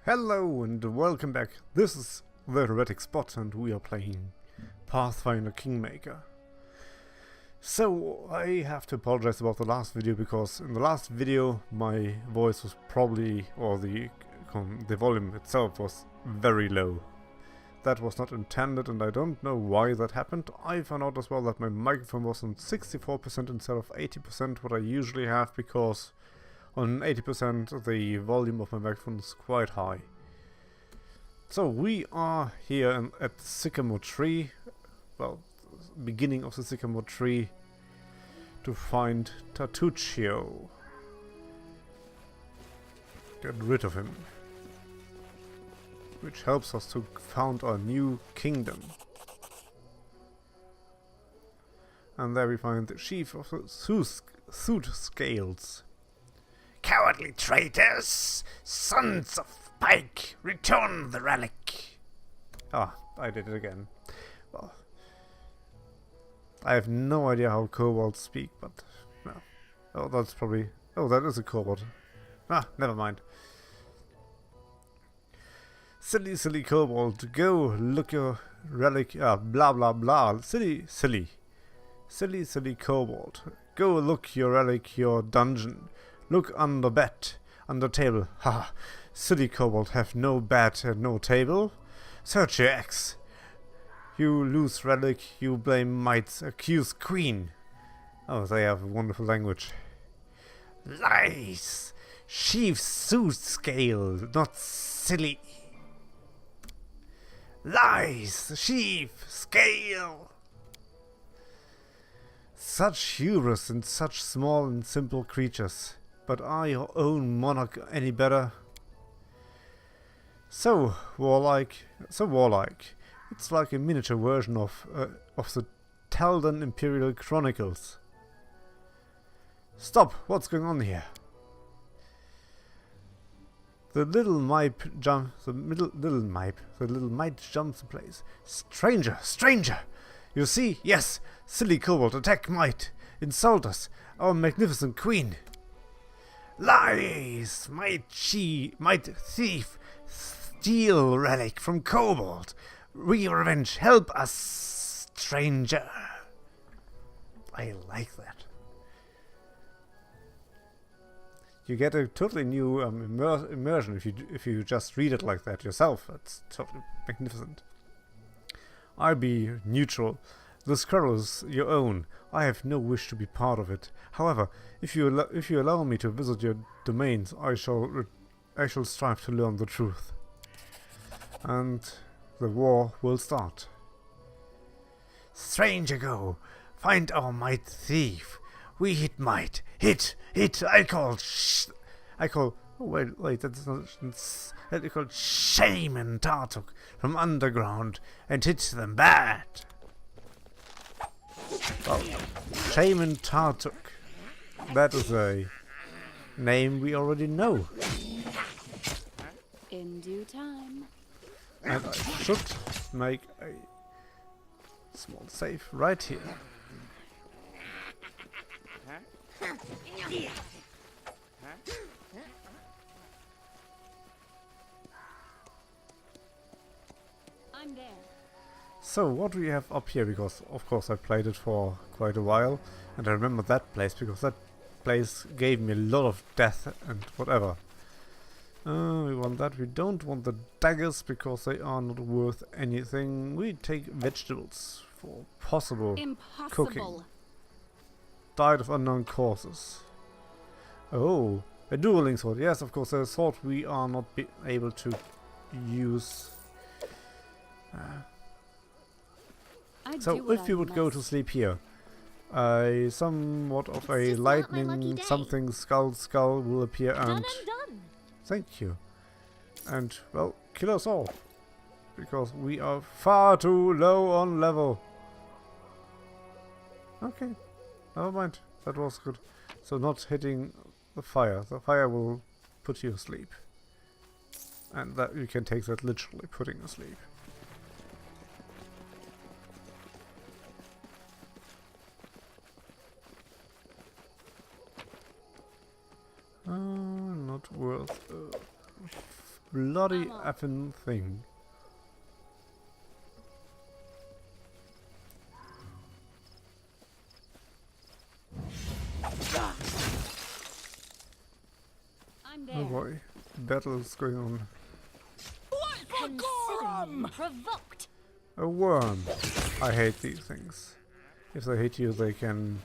Hello and welcome back. This is TheHereticSpot and we are playing Pathfinder Kingmaker. So I have to apologize about the last video because in the last video my voice was probably, or the volume itself was very low. That was not intended and I don't know why that happened. I found out as well that my microphone was on 64% instead of 80% what I usually have, because on 80% the volume of my microphone is quite high. So we are here at the Sycamore tree, well, beginning of the Sycamore tree, to find Tartuccio. Get rid of him. Which helps us to found our new kingdom. And there we find the chief of the Soothscales. Cowardly traitors! Sons of Pike! Return the relic! Ah, I did it again. Well, I have no idea how kobolds speak, but no. Oh, that's probably... Oh, that is a kobold. Ah, never mind. Silly kobold, go look your relic... blah blah blah. Silly kobold. Go look your relic, your dungeon. Look under bed, under table. Ha! Silly kobold, have no bed and no table. Search your axe. You lose relic, you blame might, accuse queen. Oh, they have a wonderful language. Lies! Chief Soothscale, not silly. Lies! Chief Scale! Such hubris in such small and simple creatures. But are your own monarch any better? So warlike. It's like a miniature version of the Taldan Imperial Chronicles. Stop! What's going on here? The little mite jumps the place. Stranger! You see? Yes! Silly kobold, attack might! Insult us! Our magnificent queen! Lies! Might thief steal relic from kobold? We revenge, help us, stranger! I like that. You get a totally new immersion if you just read it like that yourself. It's totally magnificent. I'll be neutral. The scroll is your own. I have no wish to be part of it. However, if you allow me to visit your domains, I shall strive to learn the truth. And the war will start. Stranger, go! Find our might thief. We hit might. Hit! I call... Oh, wait, that's not... I call Shaman Tartuk from underground and hit them bad. Well, Shaman Tartuk. That is a name we already know. In due time. And I should make a small save right here. I'm there. So what do we have up here? Because of course I played it for quite a while and I remember that place because that place gave me a lot of death and whatever. We want that. We don't want the daggers because they are not worth anything. We take vegetables for possible cooking. Died of unknown causes. Oh, a dueling sword. Yes, of course, a sword we are not able to use. So if you would go to sleep here, somewhat of a lightning something skull will appear and thank you. And well, kill us all. Because we are far too low on level. Okay, never mind. That was good. So not hitting the fire. The fire will put you asleep. And that you can take that literally, putting asleep. Not worth bloody I'm on. effing thing. I'm Oh there. boy, battle is going on. Consider me provoked. A worm. I hate these things. If they hit you, they can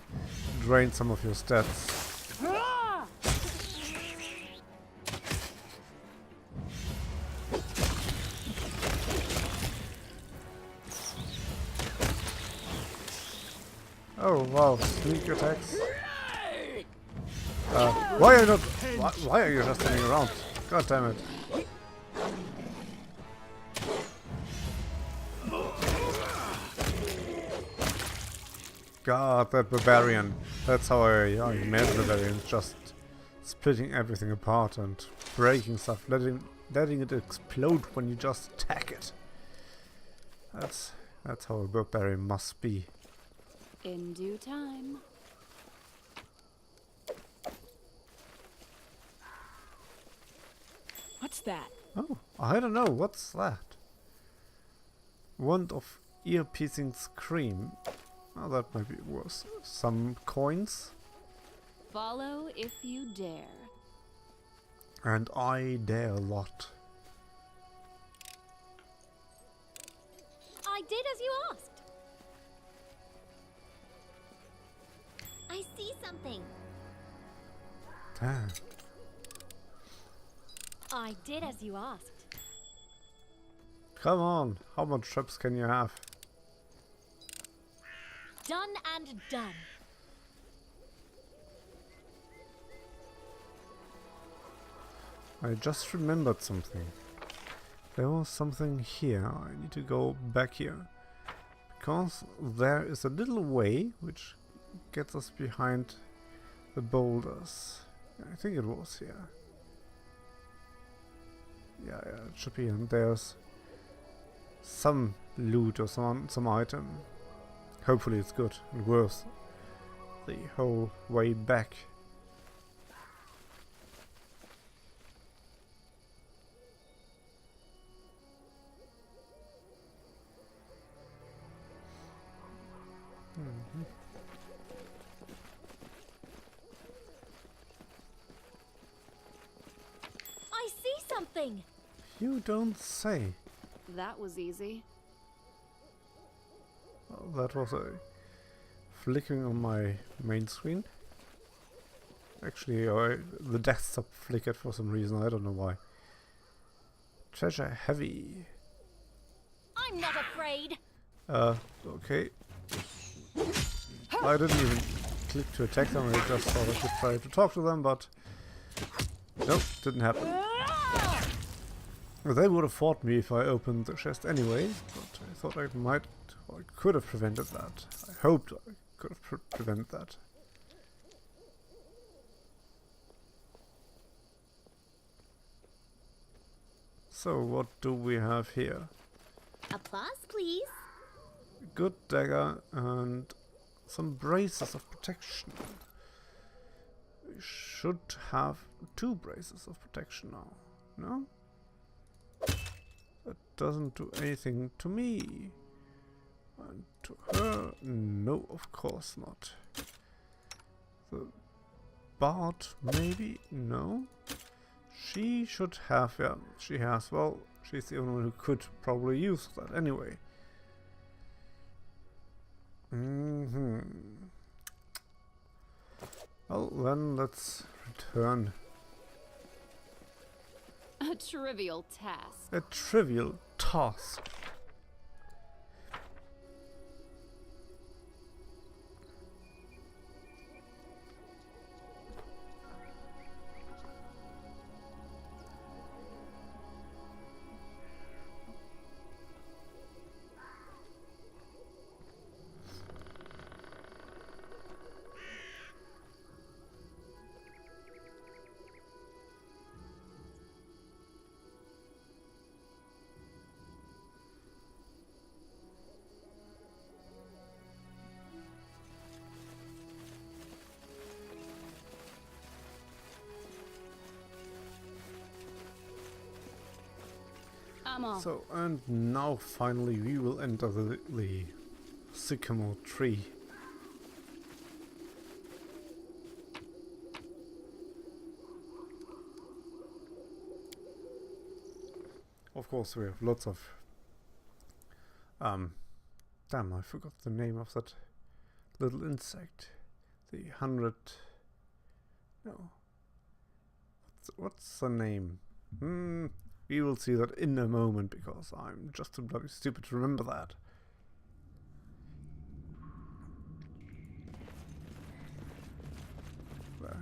drain some of your stats. Ah! Oh wow, sneak attacks. Why are you not? Why are you just standing around? God damn it! God, that barbarian. That's how I met barbarians. Just splitting everything apart and breaking stuff, letting it explode when you just attack it. That's how a barbarian must be. In due time. What's that? Oh, I don't know. What's that? Wand of ear-piercing scream. Oh, that might be worse. Some coins. Follow if you dare. And I dare a lot. I did as you asked. I see something. Damn. I did as you asked. Come on. How much traps can you have? Done and done. I just remembered something. There was something here. I need to go back here. Because there is a little way which gets us behind the boulders. I think it was here. Yeah, it should be. And there's some loot or some item. Hopefully it's good and worth the whole way back. I see something. You don't say. That was easy. Well, that was a flickering on my main screen. Actually, the desktop flickered for some reason. I don't know why. Treasure heavy. I'm not afraid. Okay. I didn't even click to attack them. I just thought I could try to talk to them, but nope, didn't happen. They would have fought me if I opened the chest anyway, but I thought I might, or I could have prevented that. I hoped I could have prevented that. So what do we have here? Applause, please. Good dagger and some braces of protection. We should have 2 braces of protection now. No? That doesn't do anything to me. And to her? No, of course not. The bard, maybe? No? She should have, yeah, she has. Well, she's the only one who could probably use that anyway. Well, then let's return. A trivial task. A trivial task. I'm off. So, and now finally we will enter the Sycamore tree. Of course we have lots of damn, I forgot the name of that little insect. The 100... No. What's the name? We will see that in a moment, because I'm just too bloody stupid to remember that.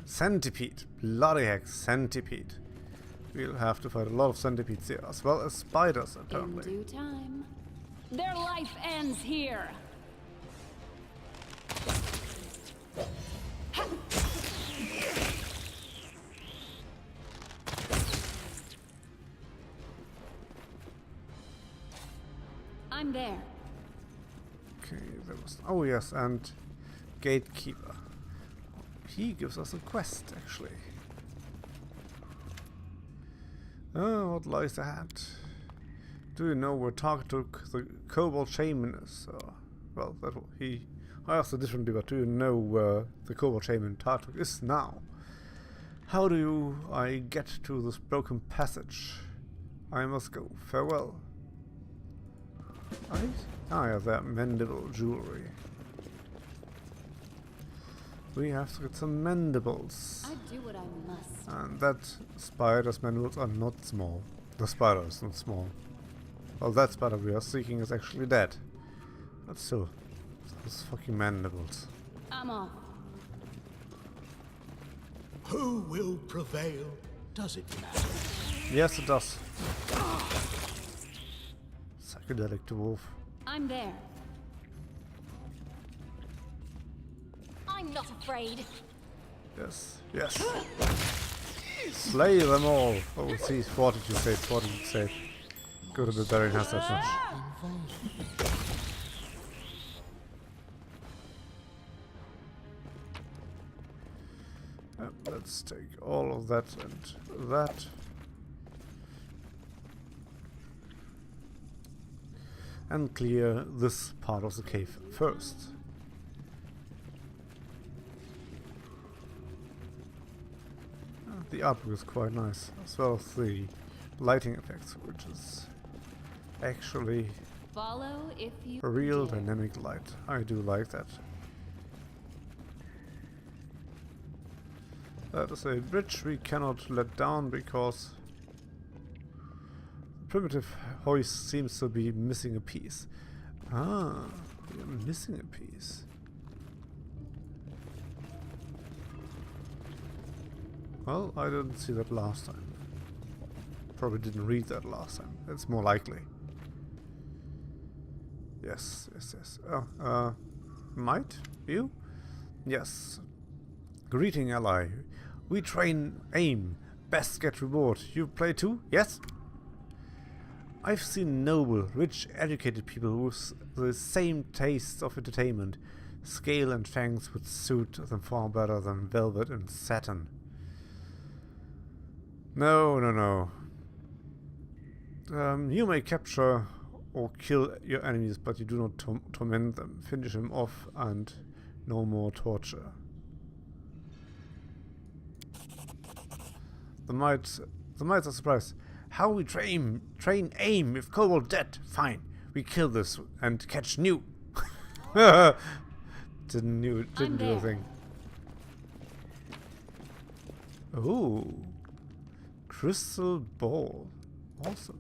Centipede. Bloody heck, centipede. We'll have to fight a lot of centipedes here, as well as spiders, apparently. In due time. Their life ends here. I'm there. Okay, there was... Oh yes, and Gatekeeper. He gives us a quest, actually. Oh, what lies ahead? Do you know where Tark took the Kobold Shaman is? Well, that he... I asked it differently, but do you know where the Kobold Shaman Tartuk is now? How do I get to this broken passage? I must go. Farewell. Ah, yeah, that mandible jewelry. We have to get some mandibles. I do what I must. And that spider's mandibles are not small. The spider is not small. Well, that spider we are seeking is actually dead. But still, those fucking mandibles. I'm off. Who will prevail? Does it matter? Yes, it does. Psychedelic dwarf. I'm there. I'm not afraid. Yes, yes. Slay them all. Oh, see, 42 save, 42 save. Go to the Barbarian has that much. Let's take all of that and that. And clear this part of the cave first. The artwork is quite nice, as well as the lighting effects, which is actually Follow if you a real dare. dynamic light. I do like that. That is a bridge we cannot let down because the primitive hoist seems to be missing a piece. Ah, we are missing a piece. Well, I didn't see that last time. Probably didn't read that last time. It's more likely. Yes, yes, yes. Oh, might? You? Yes. Greeting, ally. We train aim. Best get reward. You play too? Yes? I've seen noble, rich, educated people with the same tastes of entertainment. Scale and fangs would suit them far better than velvet and satin. No, no, no. You may capture or kill your enemies, but you do not torment them. Finish them off and no more torture. The mites are surprised. How we train aim if Kobold dead? Fine. We kill this and catch new. Didn't do a thing. Ooh. Crystal ball. Awesome.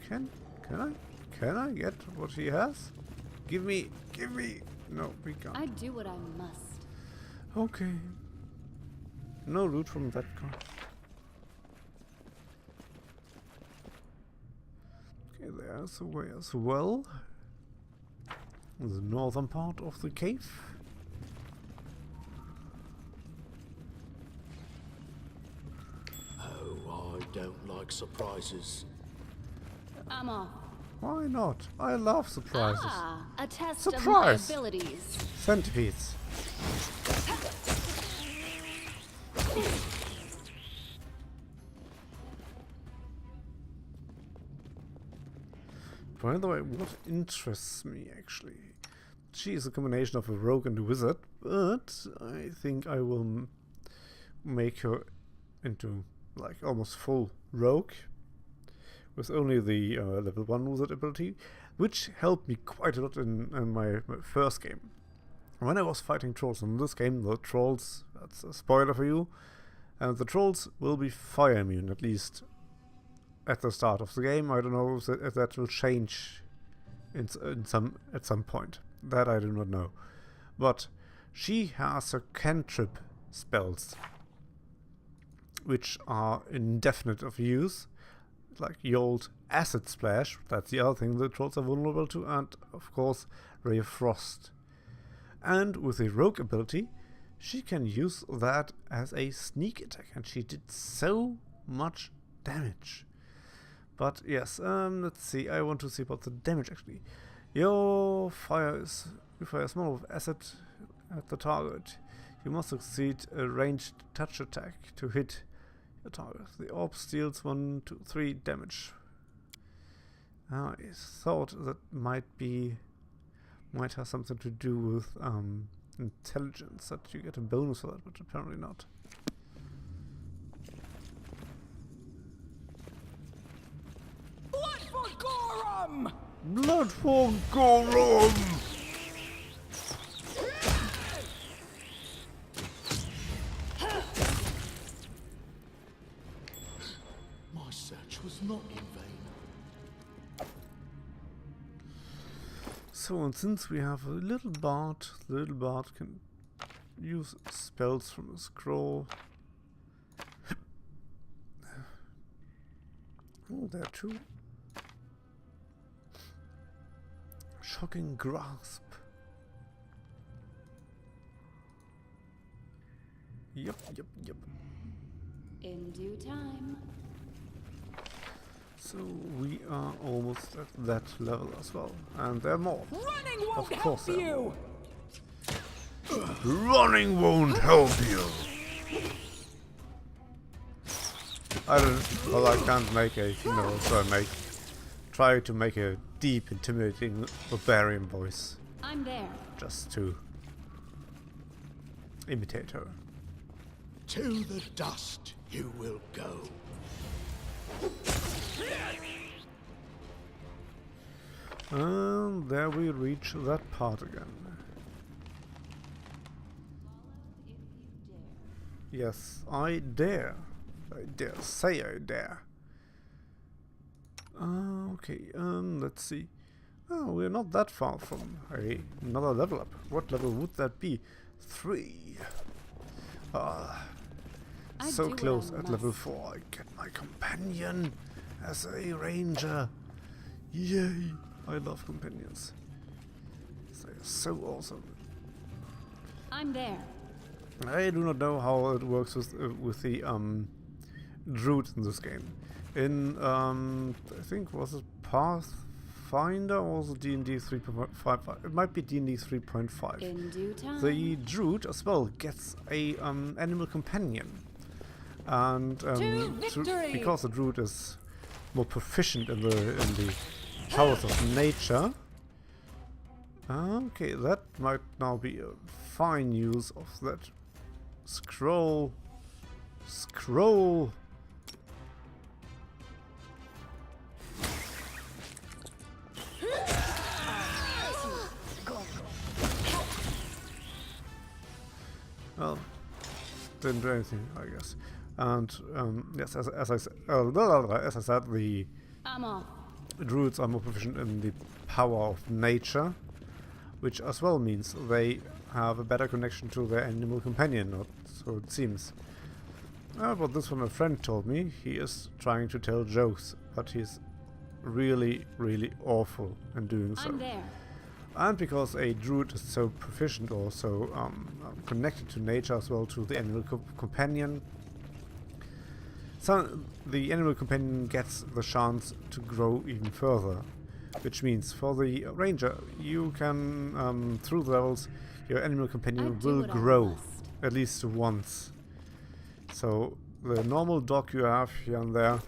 Can I get what he has? Give me. No, we can't. I do what I must. Okay. No loot from that card. Okay, there's a way as well. The northern part of the cave. Oh, I don't like surprises. I'm off. Why not? I love surprises. Ah, a test Surprise! of my abilities. Centipedes. By the way, what interests me actually? She is a combination of a rogue and a wizard, but I think I will make her into like almost full rogue with only the level 1 wizard ability, which helped me quite a lot in my first game. When I was fighting trolls in this game, the trolls, that's a spoiler for you, and the trolls will be fire immune, at least at the start of the game. I don't know if that will change at some point. That I do not know. But she has a cantrip spells, which are indefinite of use, like the old Acid Splash, that's the other thing the trolls are vulnerable to, and of course Ray of Frost. And with a rogue ability, she can use that as a sneak attack, and she did so much damage. But yes, let's see, I want to see about the damage actually. You fire a small of acid at the target. You must succeed a ranged touch attack to hit your target. The orb deals 1, 2, 3 damage. I thought that might have something to do with intelligence, that you get a bonus for that, but apparently not. Blood for Gorum! Blood for Gorum! My search was not in vain. So, and since we have a little bard, the little bard can use spells from a scroll. Oh, there too. Shocking Grasp. Yep. In due time. So we are almost at that level as well, and there are more. Running won't Of course help there are you! Running won't help you. I can't make a female, so I try to make a deep, intimidating barbarian voice, I'm there. just to imitate her. To the dust you will go. And there we reach that part again. Yes, I dare. I dare say I dare. Okay, let's see. Oh, we're not that far from another level up. What level would that be? 3. So close at level 4. I get my companion as a ranger. Yay! I love companions. They are so awesome. I'm there. I do not know how it works with the druid in this game. In I think was it Pathfinder or was it D&D 3.5? It might be D&D 3.5. In due time. The druid as well gets a animal companion, and because the druid is more proficient in the powers of nature. Okay, that might now be a fine use of that scroll. Well, didn't do anything, I guess. And yes, as I said, the I'm off. druids are more proficient in the power of nature, which as well means they have a better connection to their animal companion, or so it seems. But this one a friend told me. He is trying to tell jokes, but he's really, really awful in doing so. I'm there. And because a druid is so proficient or so connected to nature as well, to the animal companion, so the animal companion gets the chance to grow even further. Which means for the ranger, you can, through the levels, your animal companion will grow at least once. So the normal dog you have here and there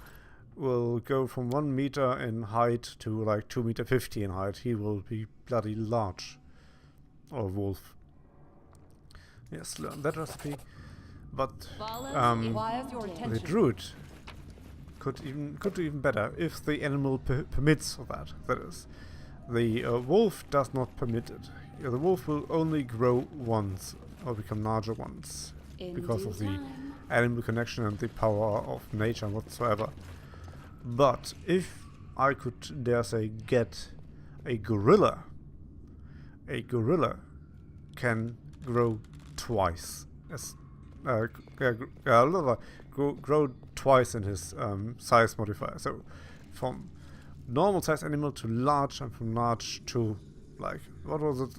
will go from 1 meter in height to like 2.50 meters in height. He will be bloody large. Or wolf. Yes, learn that recipe. But the druid could do even better if the animal permits that. That is, the wolf does not permit it. Yeah, the wolf will only grow once or become larger once because of the animal connection and the power of nature and whatsoever. But if I could dare say get a gorilla can grow twice as grow twice in his size modifier. So from normal size animal to large, and from large to like, what was it,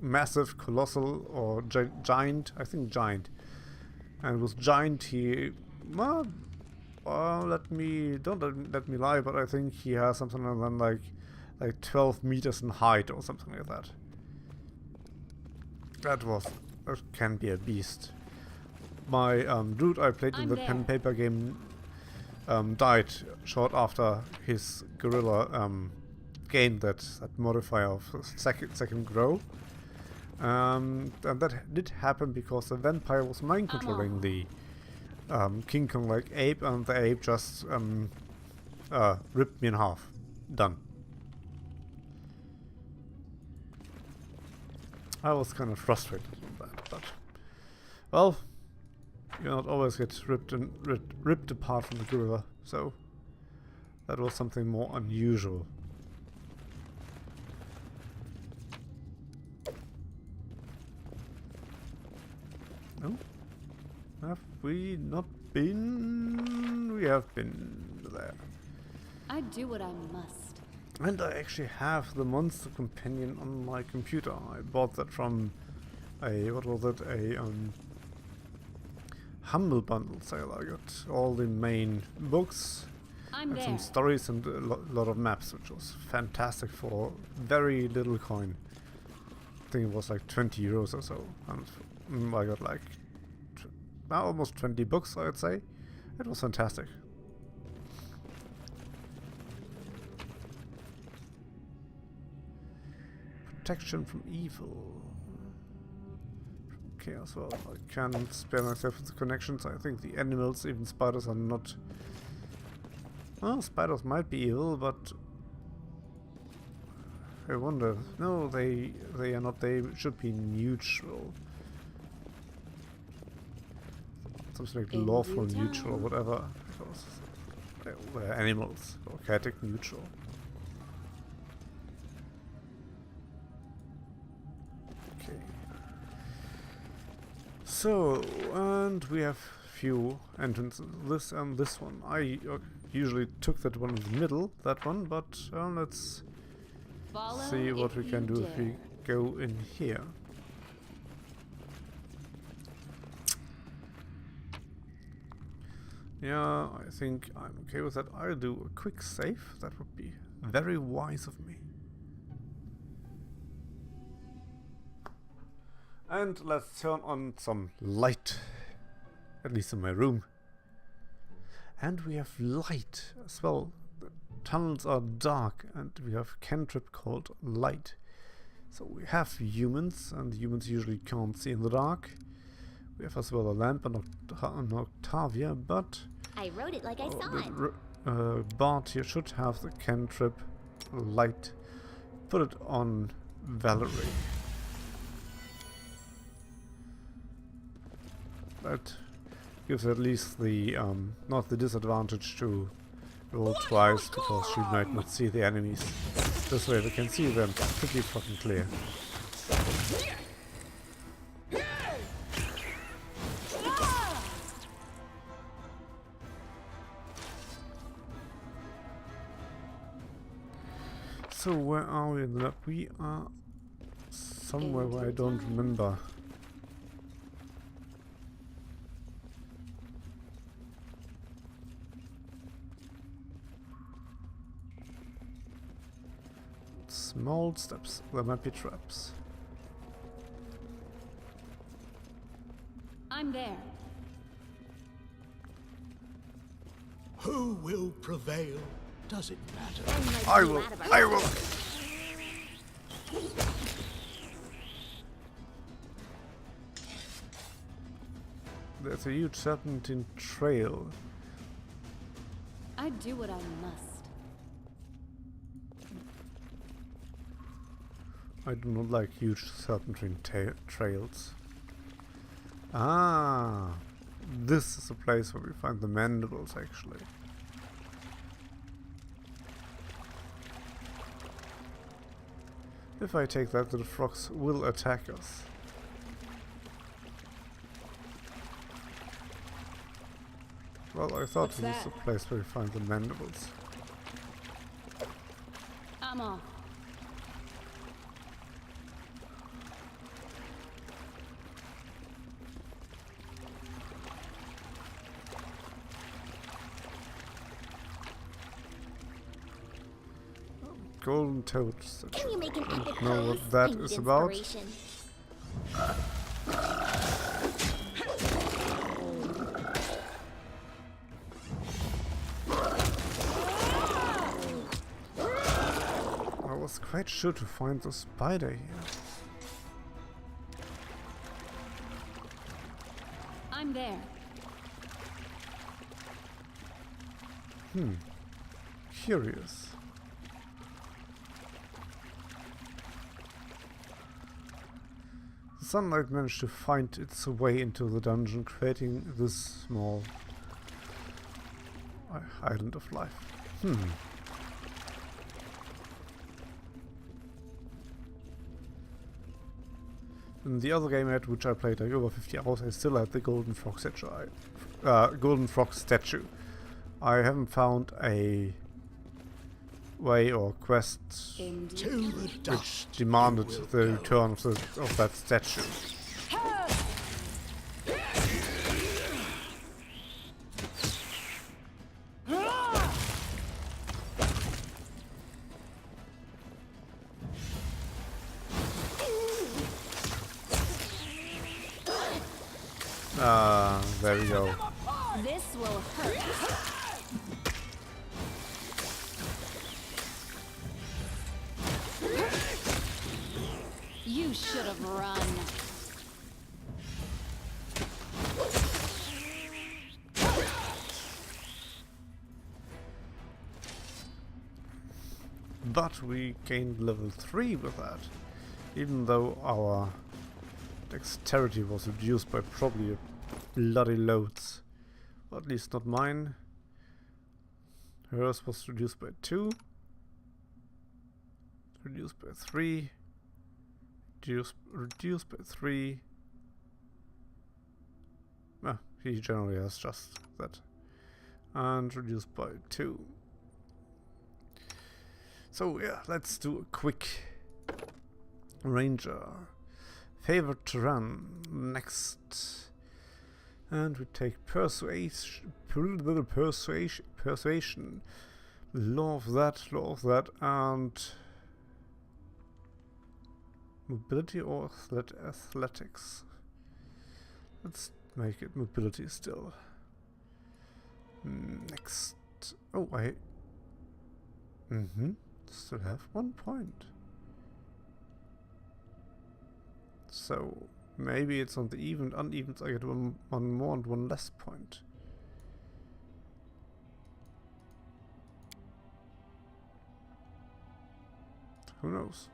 massive, colossal, or giant? I think giant. And with giant he, well, don't let me lie, but I think he has something than like 12 meters in height or something like that. That can be a beast. My dude I played in the pen and paper game died short after his gorilla gained that modifier of second grow. And that did happen because the vampire was mind controlling the King Kong like ape, and the ape just ripped me in half. Done. I was kind of frustrated with that, but well, you not always get ripped apart from the gorilla, so that was something more unusual. No? Have we not been? We have been there. I do what I must. And I actually have the monster companion on my computer. I bought that from a, what was it, a Humble Bundle sale. I got all the main books and some stories and a lot of maps, which was fantastic for very little coin. I think it was like 20 euros or so. And I got like almost 20 books, I'd say. It was fantastic. Protection from evil. Okay, as well. I can spare myself with the connections. I think the animals, even spiders, are not. Well, spiders might be evil, but I wonder. No, they are not. They should be neutral. Something like lawful neutral or whatever. Because they're animals, or chaotic neutral. So, and we have few entrances, this and this one. I usually took that one in the middle, that one, but let's see what we can do if we go in here. Yeah, I think I'm okay with that. I'll do a quick save. That would be very wise of me. And let's turn on some light, at least in my room. And we have light as well. The tunnels are dark, and we have cantrip called light. So we have humans, and humans usually can't see in the dark. We have as well a lamp and Octavia, but I wrote it like I saw it. Bart here should have the cantrip light. Put it on Valerie. That gives at least the not the disadvantage to roll twice, because she might not see the enemies. This way we can see them pretty fucking clear. So where are we in the map? We are somewhere where I don't remember. Small steps, there might be traps. I'm there. Who will prevail? Does it matter? I will. I will. There's a huge serpentine trail. I do what I must. I do not like huge serpentine trails. Ah, this is the place where we find the mandibles, actually. If I take that, the frogs will attack us. Well, I thought What's this is that? the place where we find the mandibles. I'm off. Golden toads. Can you make an epic Know pose? what that I need is about? inspiration. I was quite sure to find the spider here. I'm there. Curious. The sunlight managed to find its way into the dungeon, creating this small island of life. In the other game at which I played like over 50 hours, I still had the golden frog statue. I haven't found a way or quest To the dust. demanded you will the go. return of that statue. There we go. This will hurt. You should have run. But we gained level 3 with that, even though our dexterity was reduced by probably a bloody loads. Or at least not mine. Hers was reduced by 2. Reduced by 3. Reduced by 3. Ah, he generally has just that. And reduced by 2. So yeah, let's do a quick ranger. Favorite to run next. And we take persuasion, law of that, and mobility or athletics. Let's make it mobility still. Next. Oh, I still have 1 point. So maybe it's on the even unevens. I get one more and 1 less point. Who knows?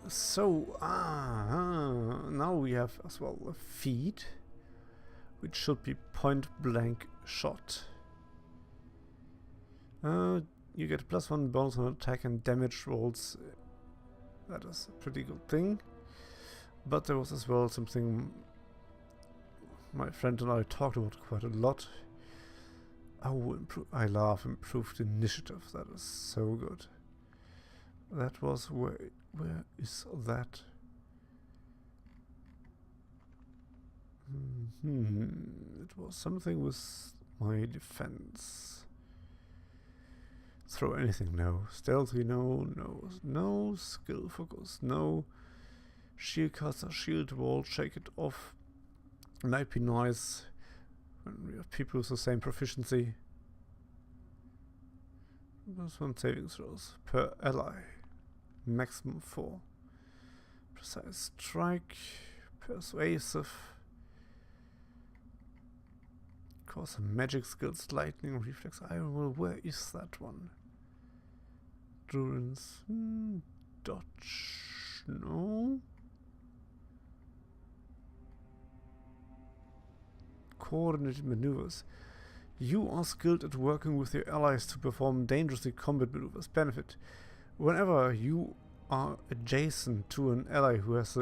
So now we have as well a feed, which should be point blank shot. You get +1 bonus on attack and damage rolls. That is a pretty good thing. But there was as well something my friend and I talked about quite a lot. Oh, I love improved initiative. That is so good. That was where is that? It was something with my defense. Throw anything, no. Stealthy, no. No skill focus, no. Shield caster, shield wall, shake it off. Might be nice when we have people with the same proficiency. Plus 1 saving throws per ally. Maximum 4. Precise strike. Persuasive. Course magic skills, lightning, reflex. Where is that one? Endurance. Dodge. No. Coordinated maneuvers. You are skilled at working with your allies to perform dangerously combat maneuvers. Benefit. Whenever you are adjacent to an ally who has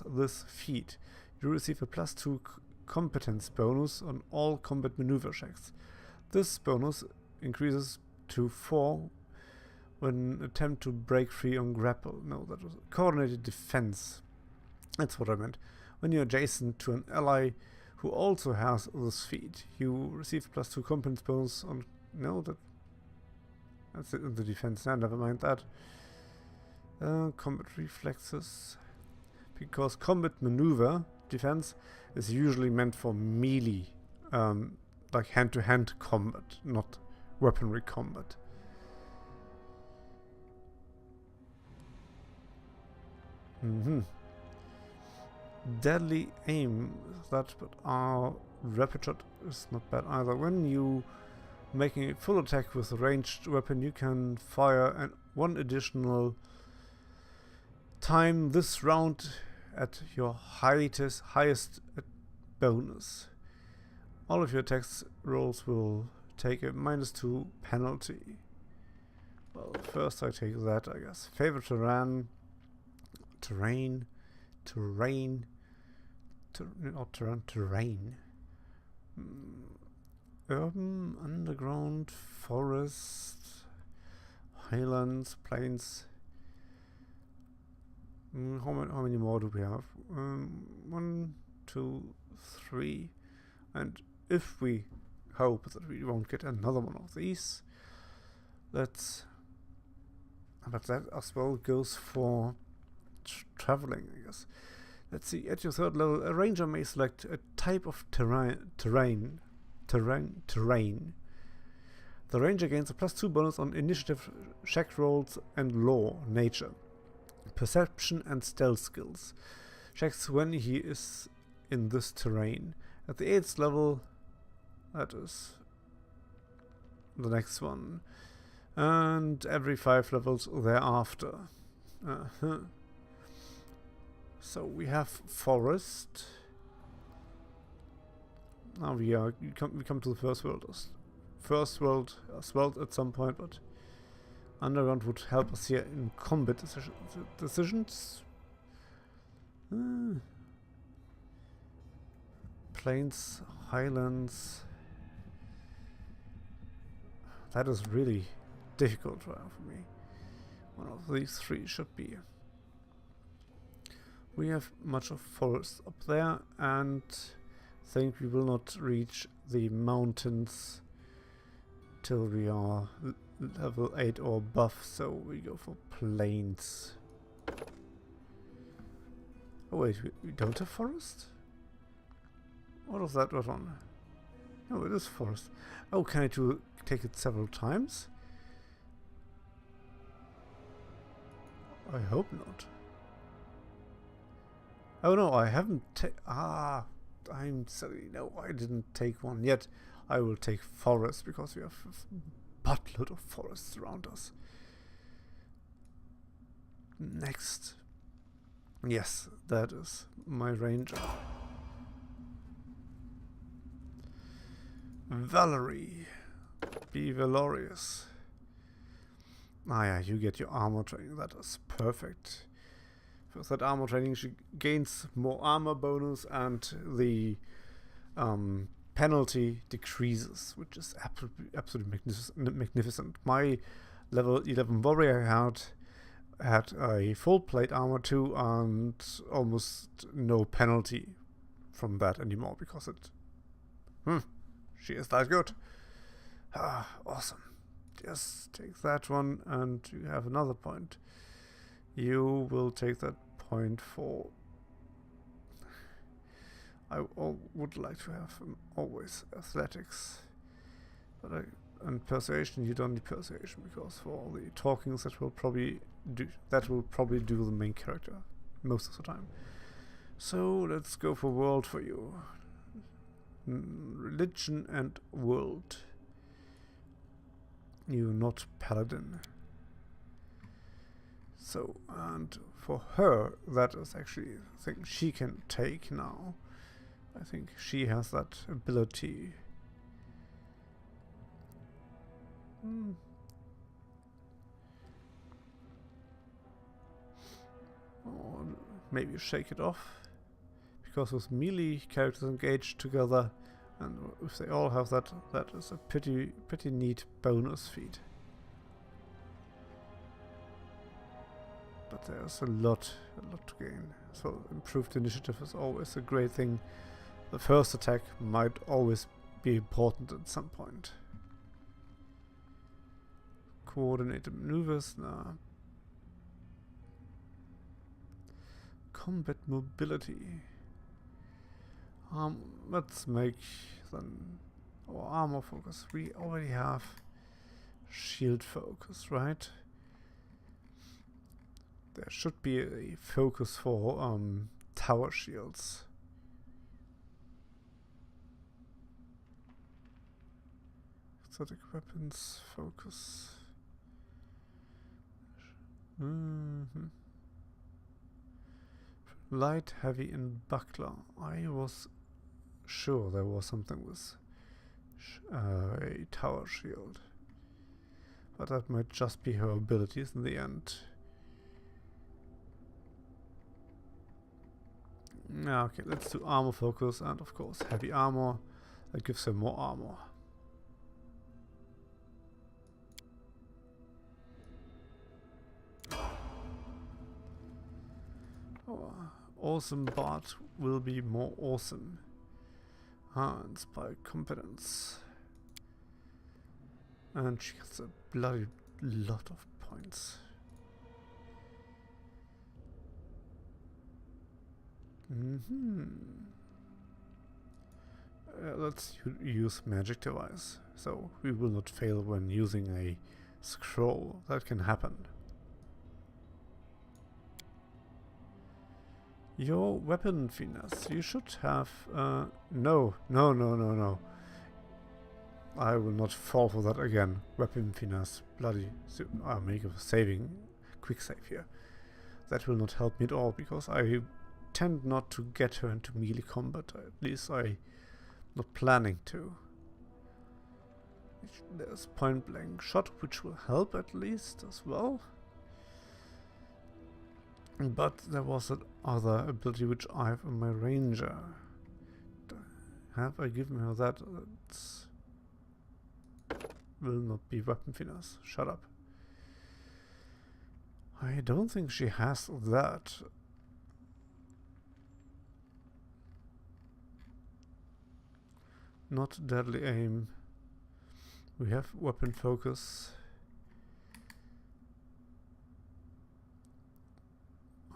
this feat, you receive a +2 competence bonus on all combat maneuver checks. This bonus increases to 4 when attempt to break free on grapple. No, that was coordinated defense. That's what I meant. When you're adjacent to an ally who also has this feat, you receive +2 competence bonus on... No, that's it in the defense. No, never mind that. Combat reflexes. Because combat maneuver defense is usually meant for melee, like hand-to-hand combat, not weaponry combat. Deadly aim is that, but our rapid shot is not bad either. When you making a full attack with a ranged weapon, you can fire one additional time this round at your highest bonus. All of your attacks rolls will take a -2 penalty. Well, first I take that, I guess. Favorite terrain. Urban, underground, forest, highlands, plains. How many more do we have? 1, 2, 3. And if we hope that we won't get another one of these, but that as well goes for traveling, I guess. Let's see, at your 3rd level, a ranger may select a type of terrain. The ranger gains a +2 bonus on initiative, check rolls, and lore, nature, perception, and stealth skills. Checks when he is in this terrain. At the 8th level, that is the next one, and every 5 levels thereafter. So we have forest. Now we come to the first world as well at some point, but underground would help us here in combat decisions. Plains, highlands. That is really difficult for me. One of these 3 should be. We have much of forest up there, and think we will not reach the mountains till we are level 8 or above, so we go for plains. Oh wait, we don't have forest? What was that one? No, it is forest. Oh, can I take it several times? I hope not. Oh no, I haven't I'm sorry, no, I didn't take one yet. I will take forest, because we have a buttload of forests around us. Next. Yes, that is my ranger. Valerie. Be valorous. Ah yeah, you get your armor training, that is perfect. With that armor training, she gains more armor bonus, and the penalty decreases, which is absolutely magnificent. My level 11 warrior had a full plate armor too, and almost no penalty from that anymore, because she is that good. Awesome. Just take that one, and you have another point. You will take that point for would like to have always athletics, but and persuasion. You don't need persuasion because for all the talkings that will probably do the main character most of the time. So let's go for world for you. Religion and world. You're not paladin. So, and for her, that is actually a thing she can take now. I think she has that ability. Or maybe shake it off. Because with melee characters engaged together, and if they all have that, that is a pretty neat bonus feat. But there's a lot to gain. So improved initiative is always a great thing. The first attack might always be important at some point. Coordinated maneuvers, nah. Combat mobility. Let's make then our armor focus. We already have shield focus, right? There should be a focus for tower shields. Exotic weapons focus. Light, heavy, and buckler. I was sure there was something with a tower shield, but that might just be her abilities in the end. Okay, let's do armor focus, and of course heavy armor. That gives her more armor. Oh, awesome bot will be more awesome. Inspire competence. And she gets a bloody lot of points. Let's use magic device. So we will not fail when using a scroll. That can happen. Your weapon finesse. You should have... No. I will not fall for that again. Weapon finesse. Bloody... I'll make a saving. Quick save here. That will not help me at all, because I tend not to get her into melee combat. At least I'm not planning to. There's point blank shot, which will help at least as well. But there was that other ability which I have in my ranger. Have I given her that? That will not be weapon finesse. Shut up. I don't think she has that. Not deadly aim. We have weapon focus.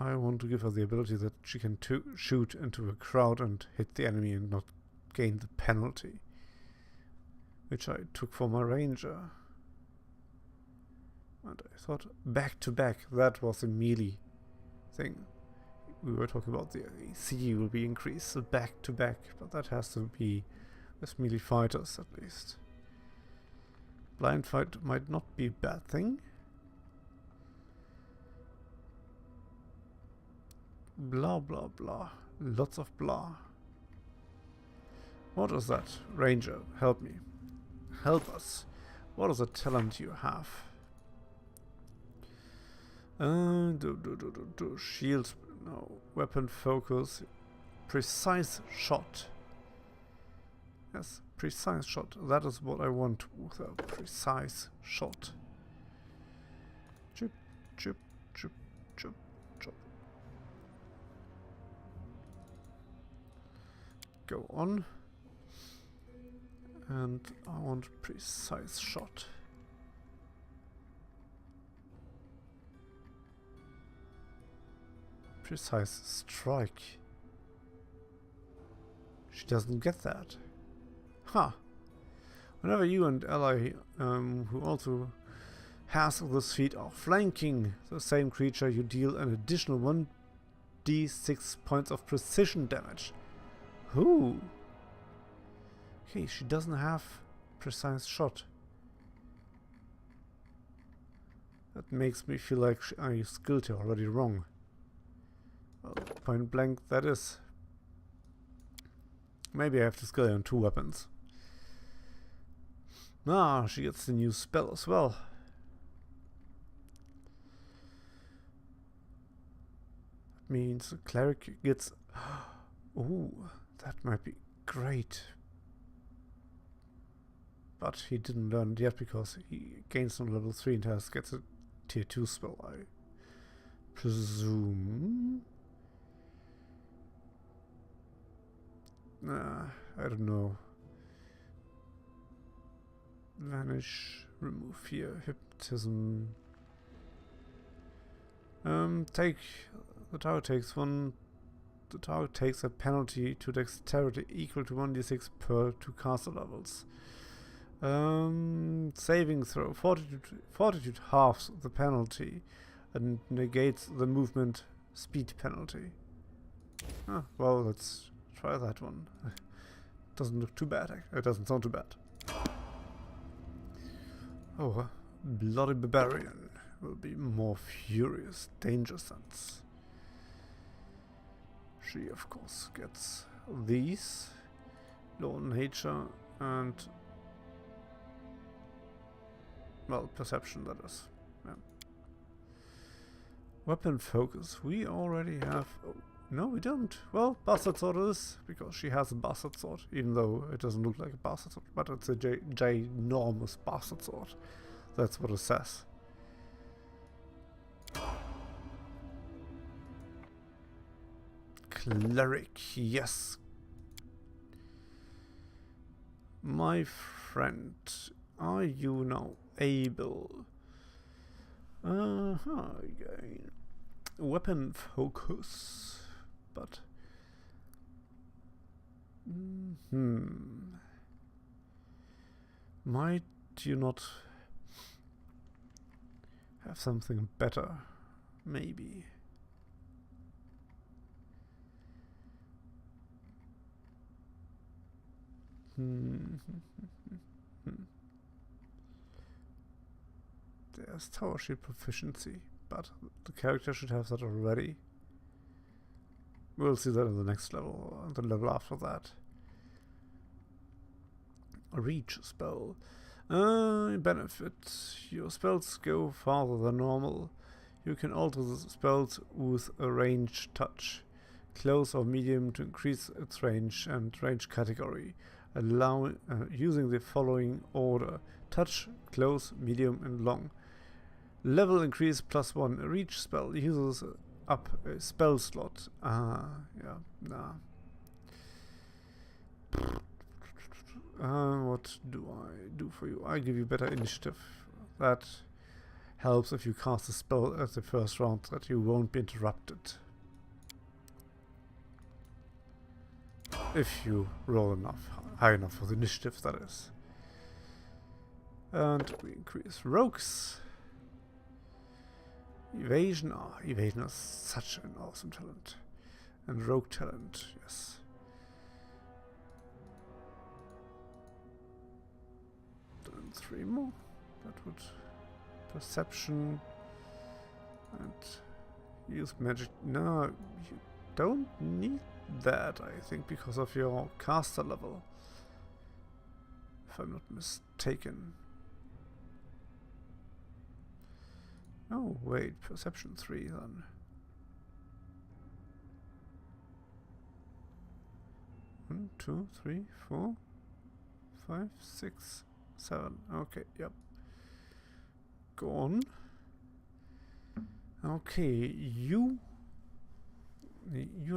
I want to give her the ability that she can shoot into a crowd and hit the enemy and not gain the penalty, which I took for my ranger. And I thought back to back, that was a melee thing. We were talking about the AC will be increased, so back to back, but that has to be with melee fighters at least. Blind fight might not be a bad thing. Blah blah blah. Lots of blah. What is that? Ranger, help me. Help us. What is the talent you have? Shield, no. Weapon focus. Precise shot. Yes, precise shot. That is what I want with a precise shot. Chip, chip, chip, chip, chip. Go on. And I want precise shot. Precise strike. She doesn't get that. Huh. Whenever you and ally, who also has this feat, are flanking the same creature, you deal an additional 1d6 points of precision damage. Ooh. Okay, she doesn't have precise shot. That makes me feel like I skilled her already wrong. Well, point blank that is. Maybe I have to skill her on 2 weapons. Ah, she gets the new spell as well. That means the cleric gets... Ooh, that might be great. But he didn't learn it yet because he gains on level 3 and gets a tier 2 spell, I presume. Nah, I don't know. Vanish, remove fear, hypnotism. The target takes a penalty to dexterity equal to 1d6 per 2 caster levels. Saving throw. Fortitude halves the penalty and negates the movement speed penalty. Ah, well, let's try that one. Doesn't look too bad. It doesn't sound too bad. Oh, bloody barbarian will be more furious. Danger sense. She, of course, gets these. Law nature and... well, perception, that is. Yeah. Weapon focus. We already have... oh, no, we don't. Well, bastard sword it is, because she has a bastard sword, even though it doesn't look like a bastard sword, but it's a ginormous bastard sword. That's what it says. Cleric, yes. My friend, are you now able? Again. Weapon focus, but might you not have something better? Maybe. There's tower shield proficiency, but the character should have that already. We'll see that in the next level, and the level after that. A reach spell. Benefit. Your spells go farther than normal. You can alter the spells with a range touch. Close or medium to increase its range and range category. Using the following order: touch, close, medium, and long. Level increase +1. A reach spell uses up a spell slot. Yeah, nah. What do I do for you? I give you better initiative. That helps if you cast a spell at the first round, that you won't be interrupted. If you roll enough, high enough for the initiative, that is. And we increase rogues. Evasion. Evasion is such an awesome talent. And rogue talent, yes. And 3 more. That would... perception. And use magic. No, you don't need that, I think, because of your caster level. If I'm not mistaken. Oh, wait, perception 3 then. 1, 2, 3, 4, 5, 6, 7. Okay, yep. Go on. Okay, you're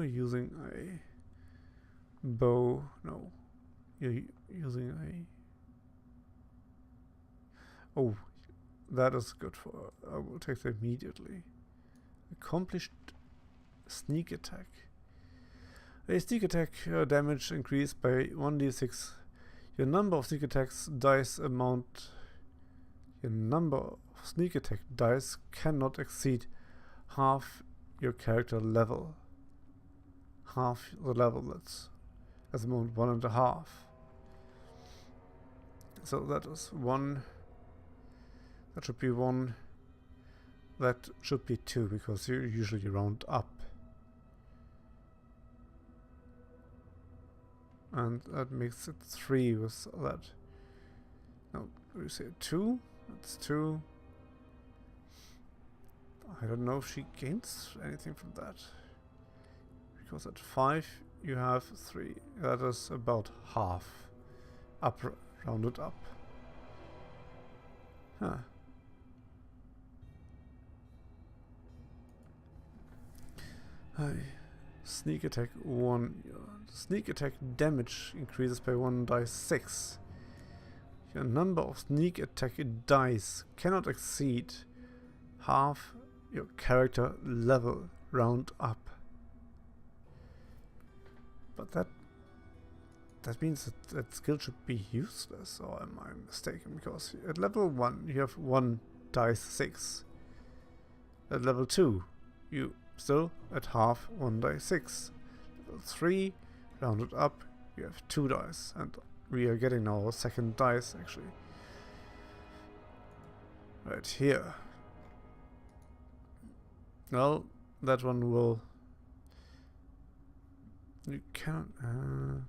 using a bow. No, you're using a... oh, that is good for... I will take that immediately. Accomplished sneak attack. A sneak attack damage increased by 1d6. Your number of sneak attacks dice amount. Your number of sneak attack dice cannot exceed half your character level. Half the level, that's at the moment 1.5. So that is 1. That should be 1. That should be 2 because you usually round up. And that makes it 3 with that. No, we say 2. That's 2. I don't know if she gains anything from that. Because at 5 you have 3. That is about half. Up, rounded up. Huh. Sneak attack 1. Sneak attack damage increases by 1 dice 6. Your number of sneak attack dice cannot exceed half your character level, round up. But that means that skill should be useless, or am I mistaken? Because at level 1 you have 1 dice 6. At level 2 you still at half 1 dice 6. Level 3, rounded up, you have 2 dice, and we are getting now our second dice actually. Right here. Well, that one will. You can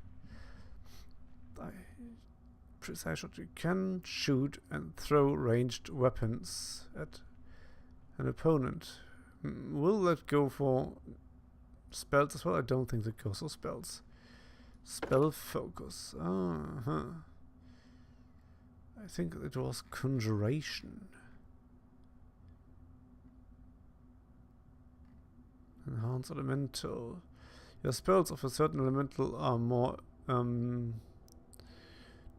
precise shot. You can shoot and throw ranged weapons at an opponent. Will that go for spells as well? I don't think that goes for spells. Spell focus. I think it was conjuration. Enhance elemental. Your spells of a certain elemental are more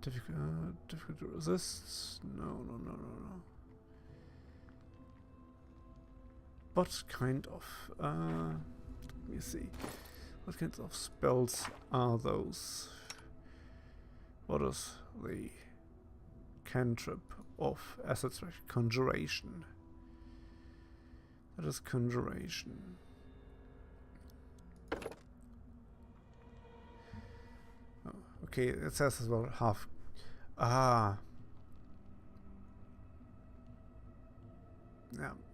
difficult to resist. No. What kind of let me see. What kinds of spells are those? What is the cantrip of assets like conjuration? That is conjuration. Oh, okay, it says as well half. Yeah,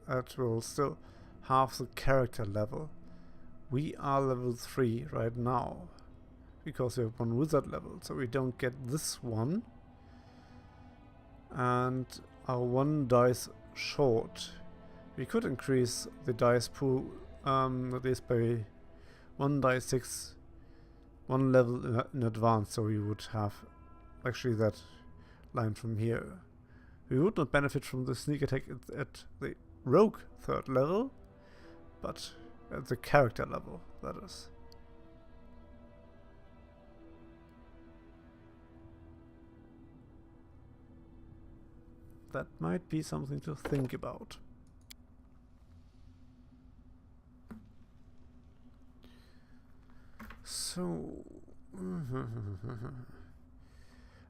that will still half the character level. We are level 3 right now because we have 1 wizard level, so we don't get this one, and are 1 dice short. We could increase the dice pool at least by 1 dice 6, 1 level in advance, so we would have actually that line from here. We would not benefit from the sneak attack at the rogue 3rd level, but at the character level, that is. That might be something to think about. So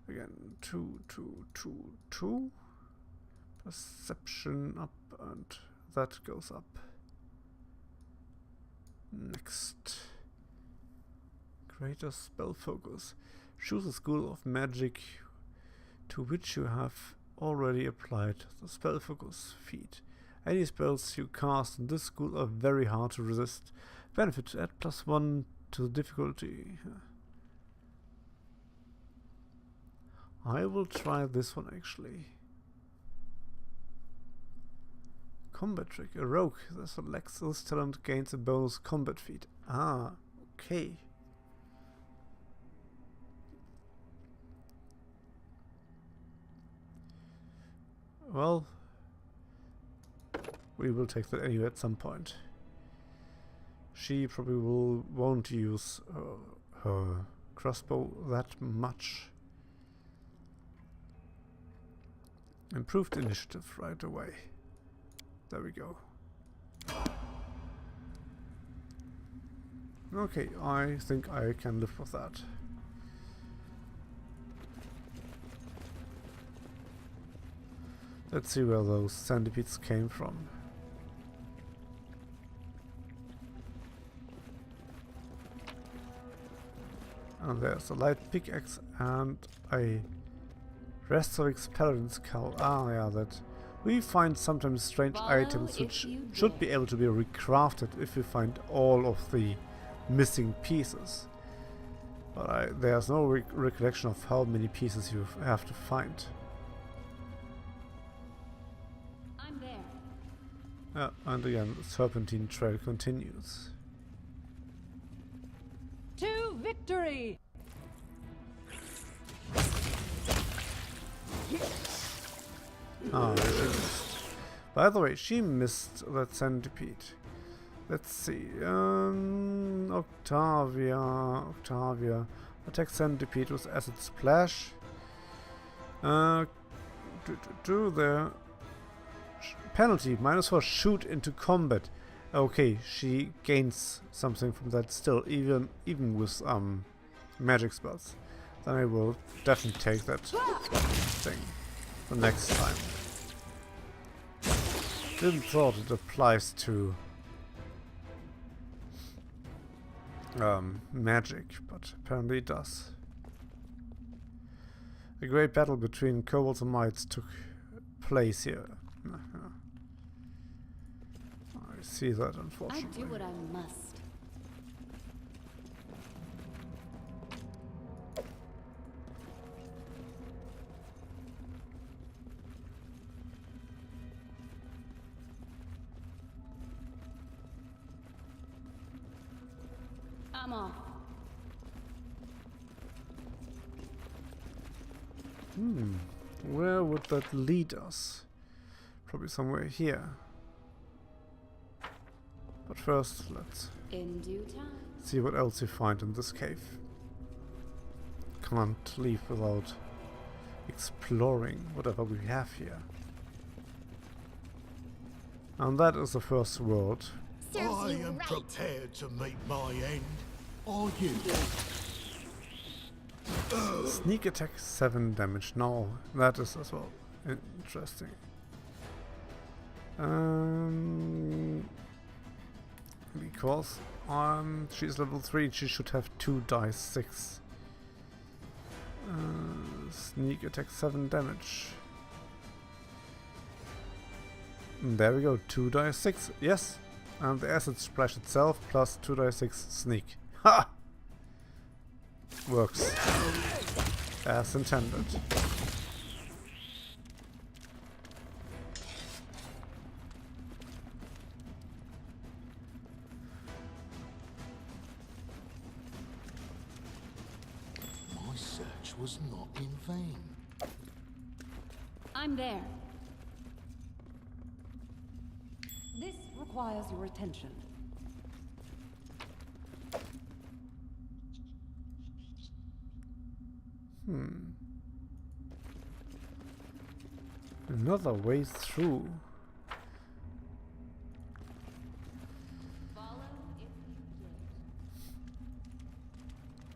again, 2. Perception up, and that goes up. Next. Greater spell focus. Choose a school of magic to which you have already applied the spell focus feat. Any spells you cast in this school are very hard to resist. Benefit add +1 to the difficulty. I will try this one actually. Combat trick. A rogue that selects this talent gains a bonus combat feat. Ah, okay. Well, we will take that anyway at some point. She probably won't use her crossbow that much. Improved initiative right away. There we go. Okay, I think I can live with that. Let's see where those centipedes came from. And there's a light pickaxe and a Restorax Paladin's Cowl. Ah, yeah, that. We find sometimes strange items which should be able to be recrafted if we find all of the missing pieces. But there's no recollection of how many pieces you have to find. I'm there. Yeah, and again, the Serpentine Trail continues. To victory! Ah, she missed. By the way, she missed that centipede. Let's see. Octavia. Attack centipede with acid splash. Do the penalty -4. Shoot into combat. Okay, she gains something from that still, even with magic spells. Then I will definitely take that thing the next time. Didn't thought it applies to magic, but apparently it does. A great battle between kobolds and mites took place here. I see that, unfortunately. I do what I must. I'm off. Where would that lead us? Probably somewhere here. But first, let's In due time. see what else we find in this cave. Can't leave without exploring whatever we have here. And that is the first world. Serves I you am right. prepared to meet my end. Are you? Sneak attack 7 damage. Now that is as well interesting. Because she's level 3, she should have 2 dice 6. Sneak attack 7 damage. And there we go, 2 dice 6. Yes, and the acid splash itself plus 2 dice 6 sneak. Ha! Works as intended. My search was not in vain. I'm there. This requires your attention. Another way through.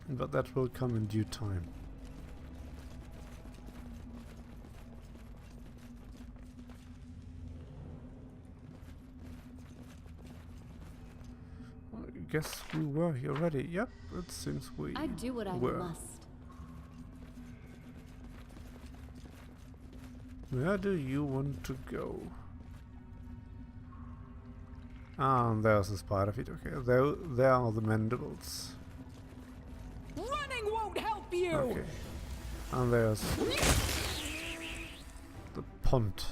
But that will come in due time. I guess we were here already. Yep, it seems we I do what I were. must. Where do you want to go? Ah, and there's the spider feet. Okay, there are the mandibles. Running won't help you! Okay. And there's the pond.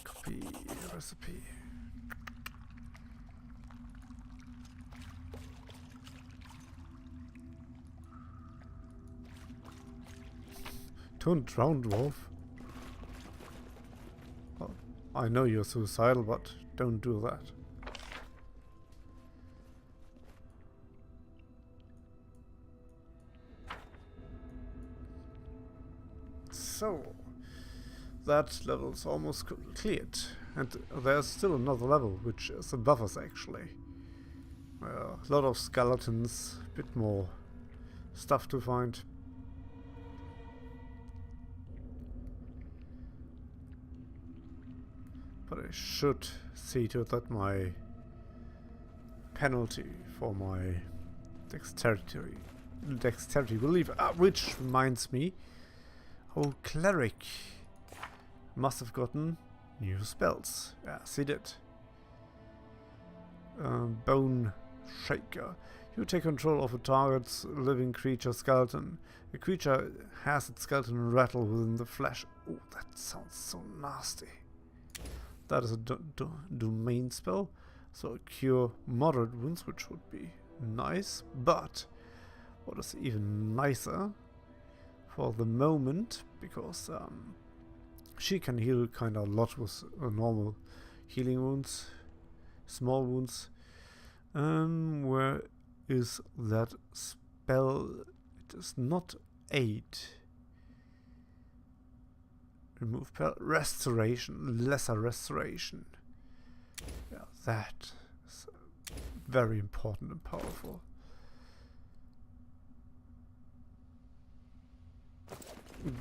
Copy recipe. Don't drown, dwarf. Well, I know you're suicidal, but don't do that. so that level's almost cleared. And there's still another level, which is above us actually. A lot of skeletons, a bit more stuff to find. But I should see to it that my penalty for my dexterity will leave. Which reminds me, our cleric must have gotten new spells. Yes, he did. Bone Shaker. You take control of a target's living creature skeleton. The creature has its skeleton rattle within the flesh. Oh, that sounds so nasty. That is a domain spell, so cure moderate wounds, which would be nice. But what is even nicer for the moment, because she can heal kind of a lot with normal healing wounds, small wounds. Where is that spell? It is not aid. Remove restoration, lesser restoration. Yeah, that is very important and powerful.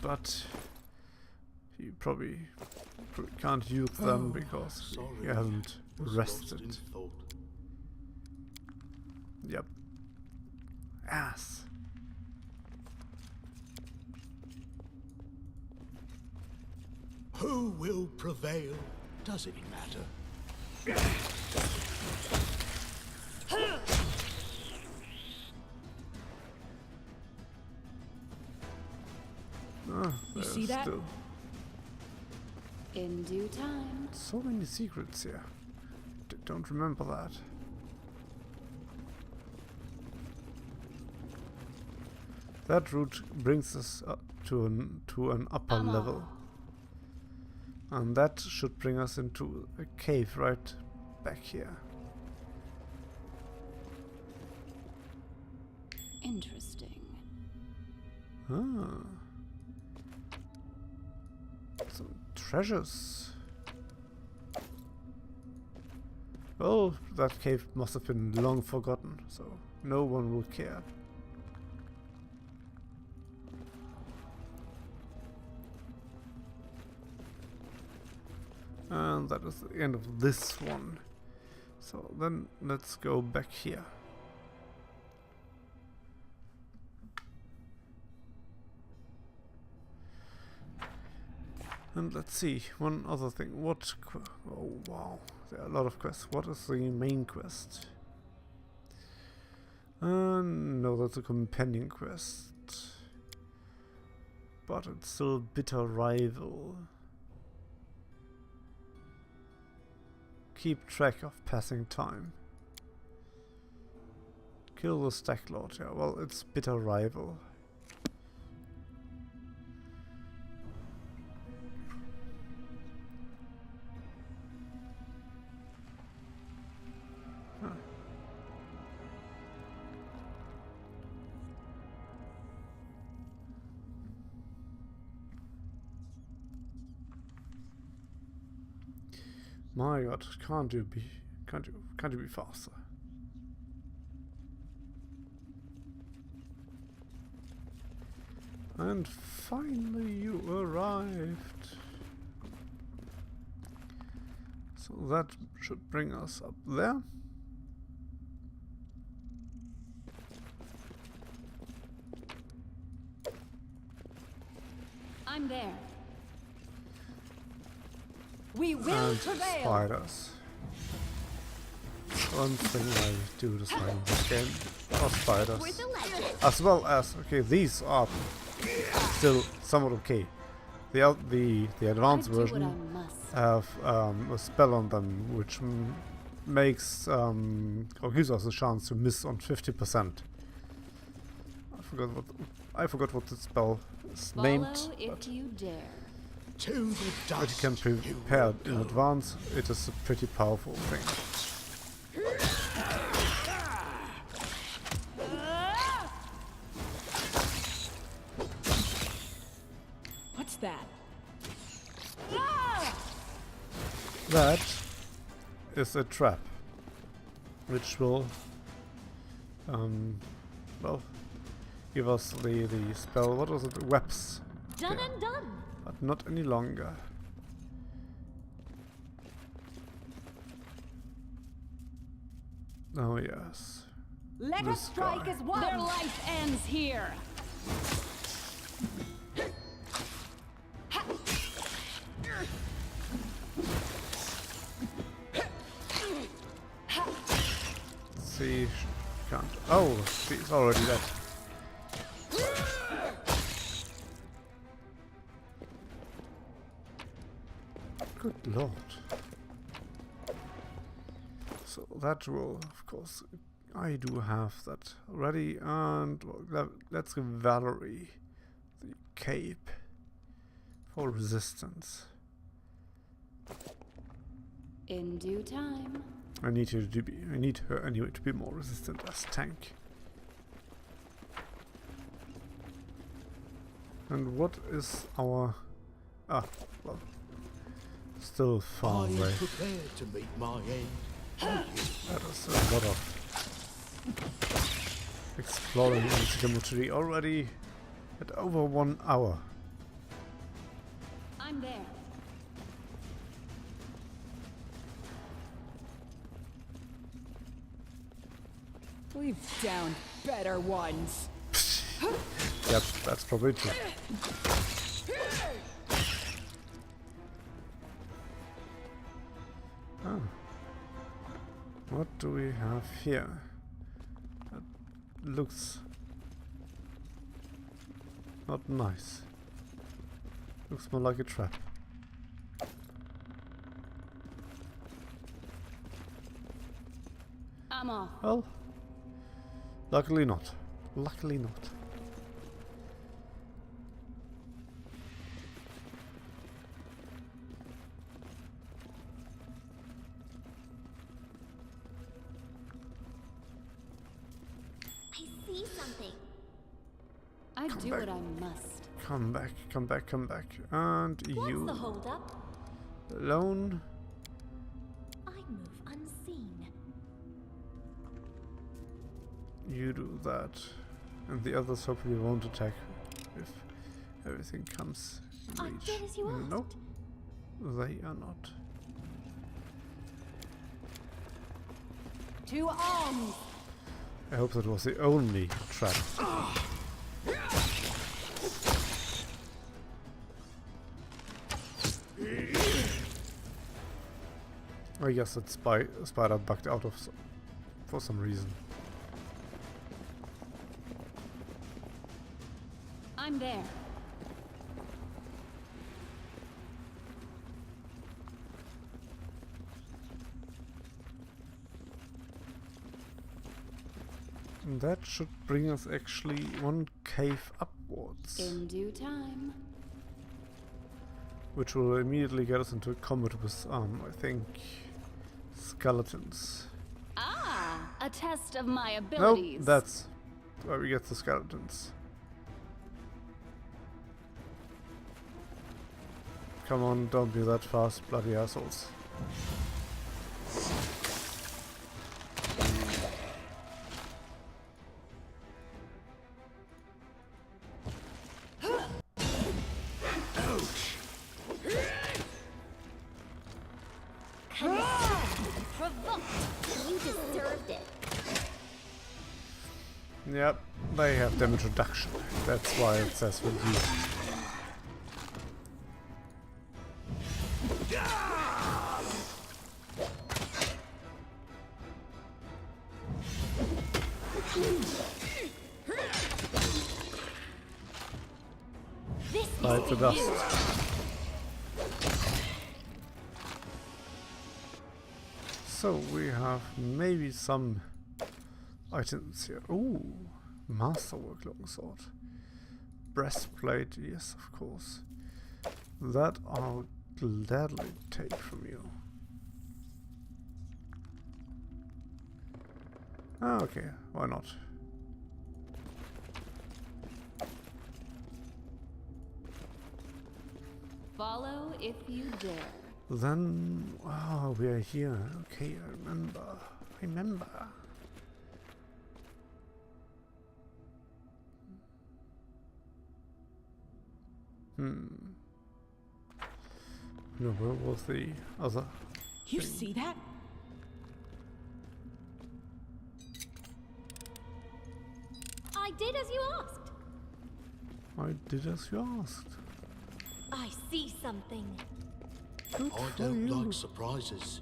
But you probably can't use them because you haven't rested. Yep. Ass. Who will prevail? Does it matter? You see that? Still In due time. so many secrets here. Don't remember that. That route brings us up to an upper level. And that should bring us into a cave right back here. Interesting. Ah. Some treasures. Well, that cave must have been long forgotten, so no one will care. And that is the end of this one. So then let's go back here. And let's see, one other thing. Oh wow, there are a lot of quests. What is the main quest? No, that's a companion quest. But it's still Bitter Rival. Keep track of passing time. Kill the Stack Lord. Yeah, well, it's Bitter Rival. Huh. My God, can't you be faster? And finally you arrived. So that should bring us up there. I'm there. We will And prevail. spiders. One thing I do this time in this game are spiders. Worth a legend. As well as, okay, these are still somewhat okay. The advanced I do what version I must. have a spell on them which makes or gives us a chance to miss on 50%. I forgot what the spell is named. Follow if But you dare. To the if you dust. can prepare it in advance, it is a pretty powerful thing. What's that? That is a trap, which will, well, give us the spell. What was it? Webs. Done Yeah. and done. But not any longer. Oh yes. Let This us strike guy. as one. Their life ends here. See, can't. Oh, she's already dead. Good lord. So that will, of course, I do have that ready, and well, let's give Valerie the cape for resistance. In due time. I need her anyway to be more resistant as tank. And what is our well, still far Are you away. prepared to meet my end? That is a lot of exploring in Sycamore tree already at over 1 hour. I'm there. We've downed better ones. Yep, that's probably true. Ah. What do we have here? That looks not nice. Looks more like a trap. I'm off. Well, luckily not. Luckily not. I see something. I Come do back. what I must. Come back, come back, come back. And What's you the holdup? alone. I move unseen. You do that. And the others hopefully won't attack if everything comes in I reach. did as you asked. Nope. They are not. To arms. I hope that was the only trap. I guess that spider bugged out of for some reason. I'm there. And that should bring us actually one cave upwards. In due time. Which will immediately get us into combat with, I think, skeletons. Ah, a test of my Nope, abilities. that's where we get the skeletons. Come on, don't be that fast, bloody assholes. Provoked. You deserved it. Yep, they have damage reduction. That's why it says reduced. This Bite the is dust. So we have maybe some items here. Ooh, masterwork longsword. Breastplate, yes, of course. That I'll gladly take from you. Ah, okay, why not? Follow if you dare. Then, oh, we are here. Okay, I remember. Remember. No, where was the other? You see that? I did as you asked. I did as you asked. I see something. Good I for don't you. like surprises.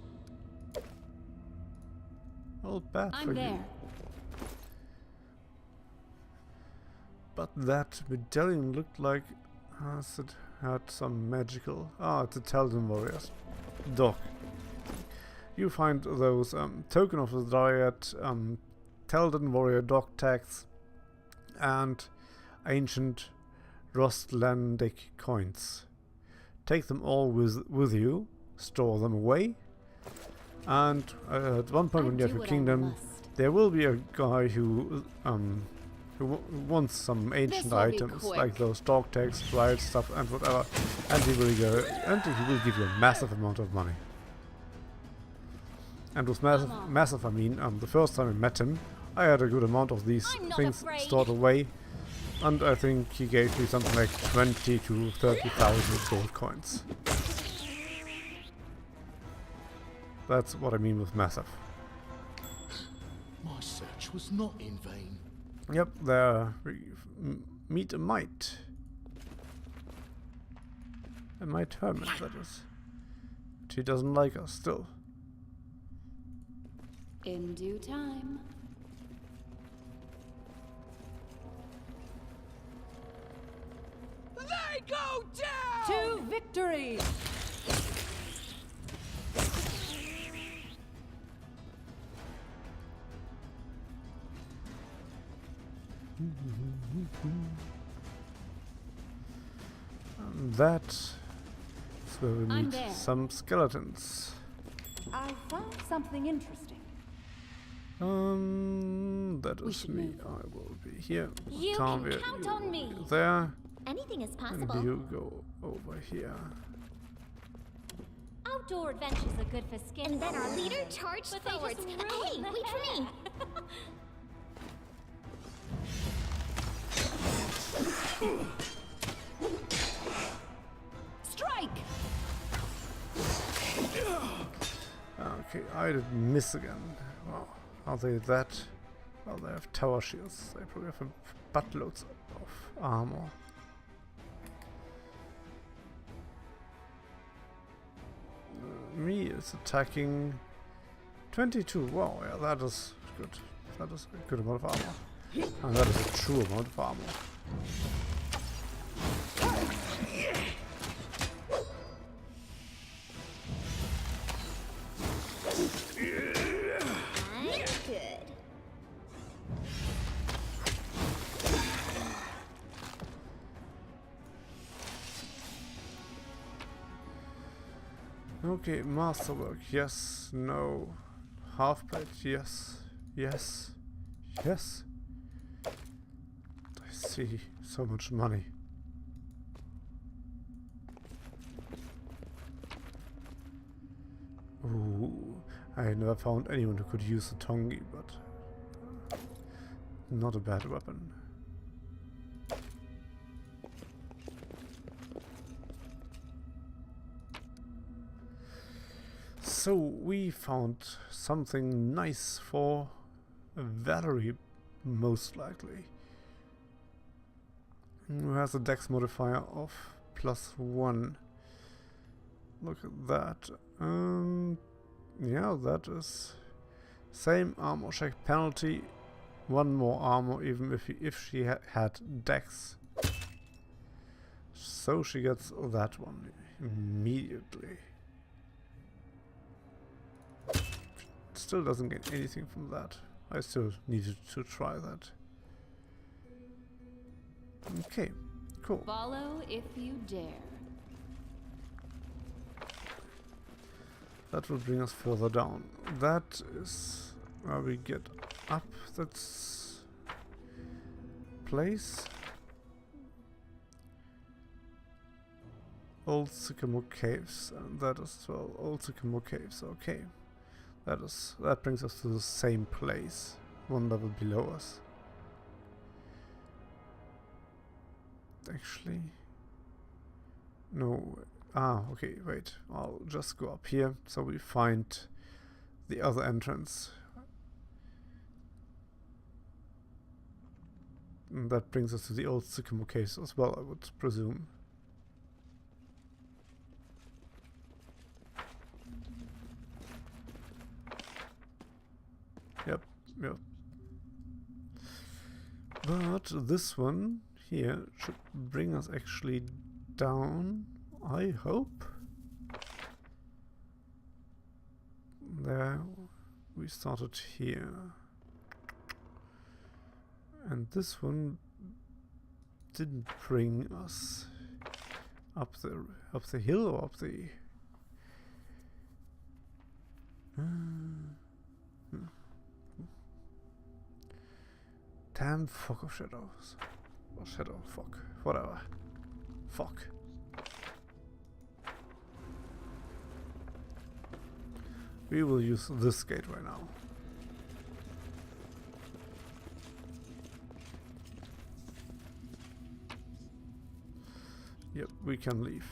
Well, bad for I'm you. there. But that medallion looked like it had some magical... Ah, it's a Taldan Warriors dog. You find those token of the Dryad, Taldan Warrior dog tags, and ancient Rostlandic coins. Take them all with you, store them away, and at one point when you have a kingdom, there will be a guy who wants some ancient This'll be items quick. like those dog tags, riot stuff, and whatever, and he will give you a massive amount of money. And with massive, I mean, the first time I met him, I had a good amount of these I'm not things afraid. stored away, and I think he gave me something like 20 to 30,000 gold coins. That's what I mean with massive. My search was not in vain. Yep, there we meet a mite. A mite hermit, that is. But he doesn't like us still. In due time. They go down! To victory! And that's where we I'm meet there. some skeletons. I found something interesting. That We is should me. move. I will be here. You Tanvir, can count you on will me. be there, Anything is and possible. you go over here. Outdoor adventures are good for skin. And then our leader charged But they just forwards. Hey, ruined the wait for me. Strike! Okay, I did miss again. Wow. Are they that? Well, they have tower shields. They probably have buttloads of armor. Me is attacking 22. Wow, yeah, that is good. That is a good amount of armor. And that is a true amount of armor. That's good. Okay, masterwork. Yes, no. Half plate. Yes, yes, yes. I see so much money. Ooh, I never found anyone who could use the tongi, but not a bad weapon. So we found something nice for Valerie, most likely. Who has a dex modifier of +1. Look at that. Yeah, that is same armor check penalty. One more armor, even if she had dex. So she gets that one immediately. Still doesn't get anything from that. I still needed to try that. Okay, cool. Follow if you dare. That will bring us further down. That is where we get up. That's place. Old Sycamore Caves, and that as well. Old Sycamore Caves, okay. That brings us to the same place, one level below us. Actually, no. Okay, wait. I'll just go up here so we find the other entrance. And that brings us to the old Sycamore Caves as well, I would presume. Yep. But this one here should bring us actually down, I hope. There, we started here. And this one didn't bring us up the hill or up the... Damn fog of shadows. Or shadow fog. Whatever. Fog. We will use this gateway now. Yep, we can leave.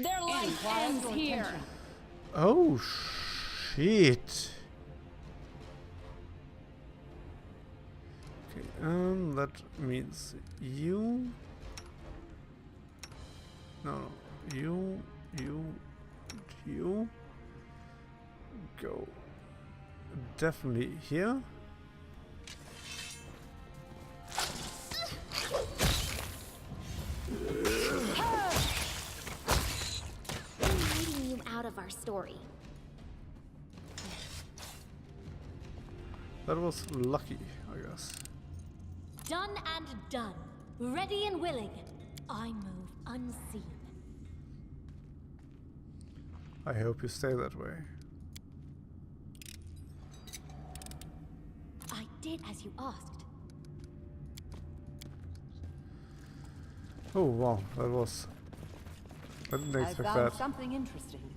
Their life ends here. Oh shit. Okay, that means you. No, you go definitely here. Of our story. That was lucky, I guess. Done and done. Ready and willing. I move unseen. I hope you stay that way. I did as you asked. Oh wow, that was... I didn't I expect found that. something interesting.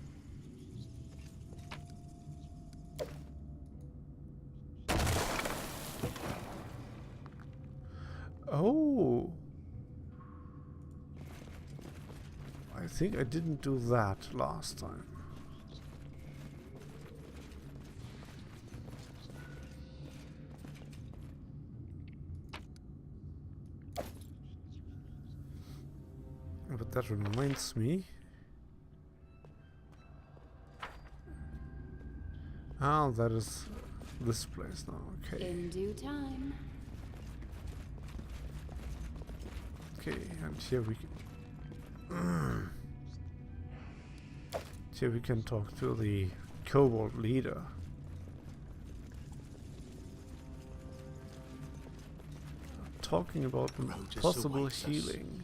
Oh! I think I didn't do that last time. But that reminds me. Ah, that is this place now, okay. In due time. Okay, and here we can... here we can talk to the kobold leader. Talking about possible healing.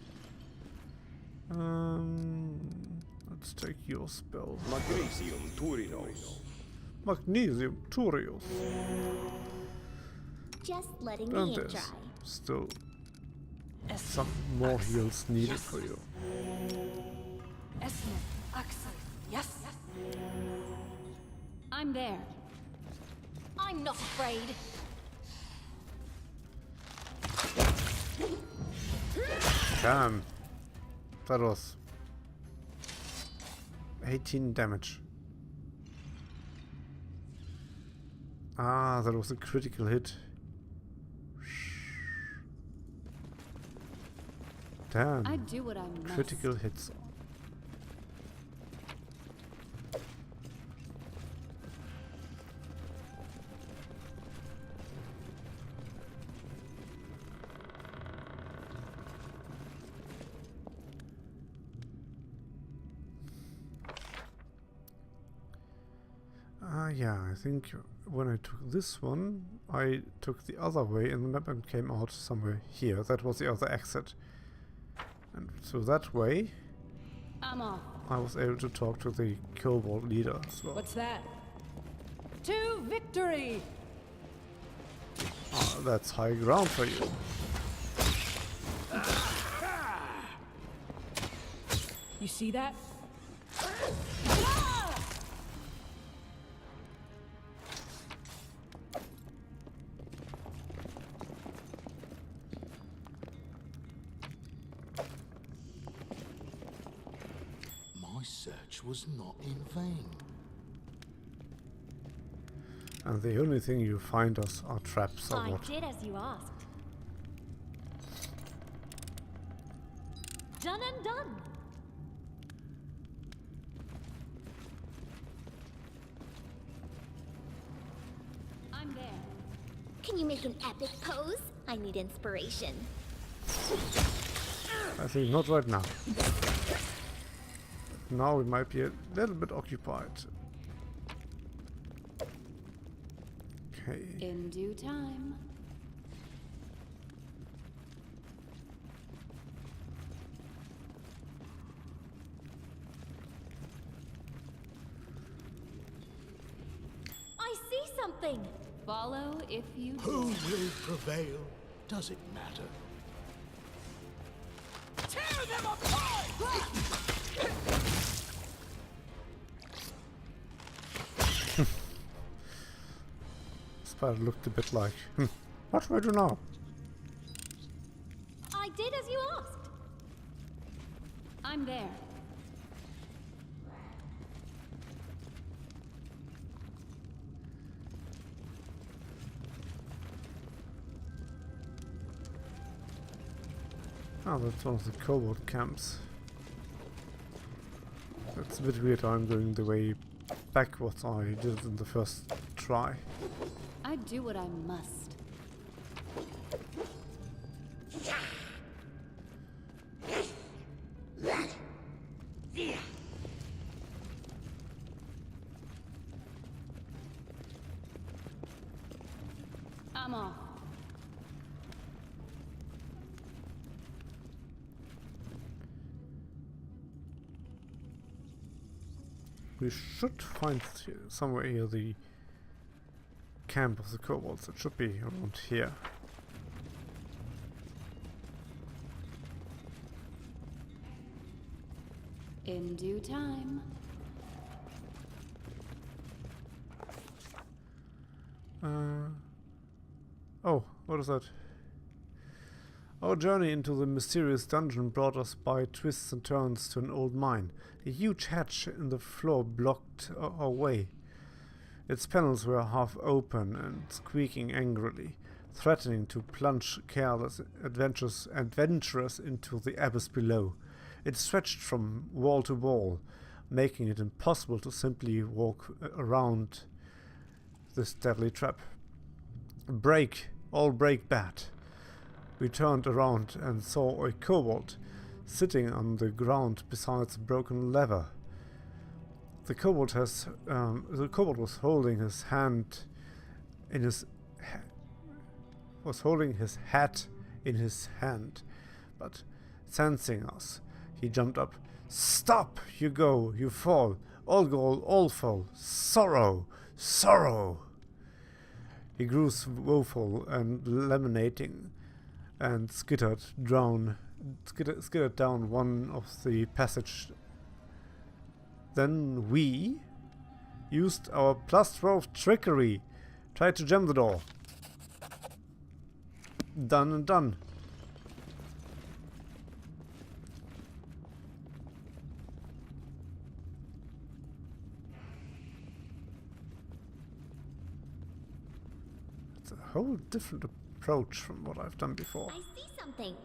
Let's take your spell. Magnesium Turinos. Magnesium Turios. Just letting And me in there's dry. still some more heals needed for you. Yes. I'm there. I'm not afraid. Damn. That was 18 damage. Ah, that was a critical hit. Damn. I do what I must. Critical hits. Yeah, I think when I took this one, I took the other way in the map and came out somewhere here. That was the other exit. And so that way, I'm off. I was able to talk to the Kobold leader as well. What's that? To victory! Ah, that's high ground for you. You see that? My search was not in vain. And the only thing you find us are traps or I what? did as you asked. Done and done. I'm there. Can you make an epic pose? I need inspiration. I think not right now. Now we might be a little bit occupied. Okay. In due time. I see something. Follow if you Who do. will prevail? Does it matter? Tear them apart! Spider looked a bit like, what do I do now? I did as you asked. I'm there. Oh, that's one of the Kobold camps. It's a bit weird I'm going the way backwards I did it in the first try. I do what I must. I'm off. We should find somewhere here the camp of the kobolds. It should be around here. In due time. Oh, what is that? Our journey into the mysterious dungeon brought us by twists and turns to an old mine. A huge hatch in the floor blocked our way. Its panels were half open and squeaking angrily, threatening to plunge careless adventurers into the abyss below. It stretched from wall to wall, making it impossible to simply walk around this deadly trap. Break, all break bad. We turned around and saw a kobold sitting on the ground beside a broken lever. The kobold was holding his hand in his hat in his hand, but sensing us, he jumped up. "Stop! You go, you fall. All go, all fall. Sorrow, sorrow!" He grew woeful and laminating, and skittered down one of the passage. Then we used our +12 trickery, tried to jam the door. Done and done. It's a whole different approach from what I've done before. I see something.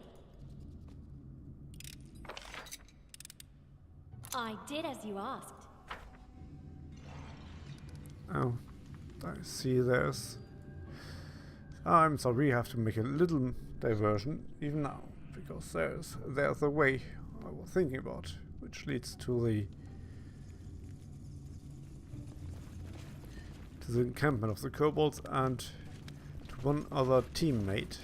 I did as you asked. Oh, I see there's... I'm sorry, we have to make a little diversion even now, because there's a way I was thinking about, which leads to to the encampment of the kobolds and to one other teammate.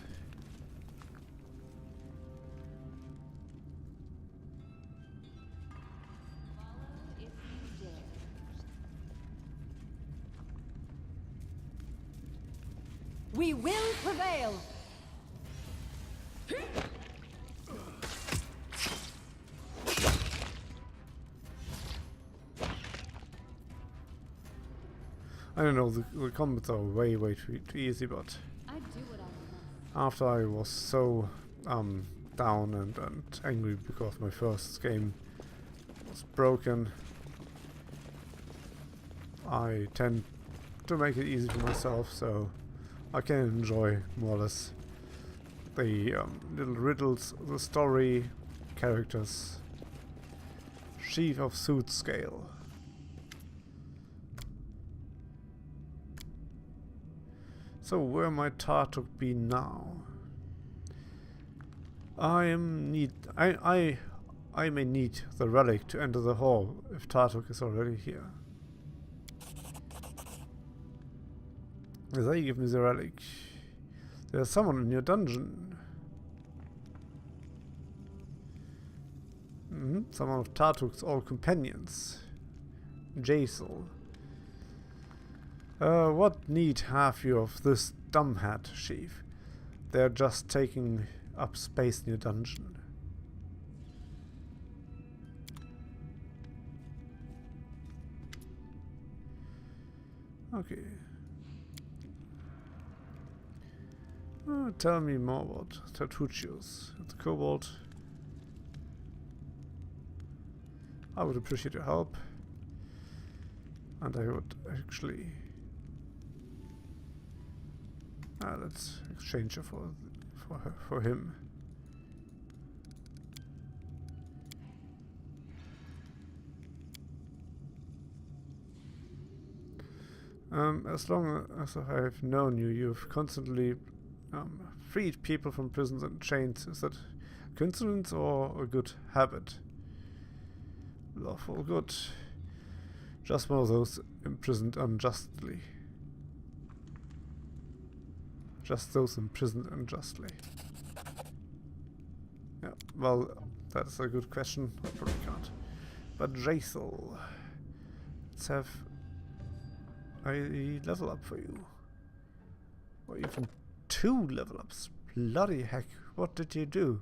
We will prevail! I don't know, the combats are way too easy, but I do what I want. after I was so down and angry because my first game was broken, I tend to make it easy for myself, so I can enjoy more or less the little riddles, the story, characters. Sheaf of Suit Scale. So where might Tartuk be now? I may need the relic to enter the hall if Tartuk is already here. They give me the relic. There's someone in your dungeon. Someone of Tartuk's old companions. Jaisal. What need have you of this dumbhead, Chief? They're just taking up space in your dungeon. Okay. Tell me more about Tartuccios. The kobold. I would appreciate your help. And I would actually... let's exchange her for him. As long as I've known you, you've constantly freed people from prisons and chains. Is that coincidence or a good habit? Lawful good. Just one of those imprisoned unjustly. Just those imprisoned unjustly. Yeah, well, that's a good question. I probably can't. But Jaisal, let's have a level up for you. Or even 2 level ups. Bloody heck, what did you do?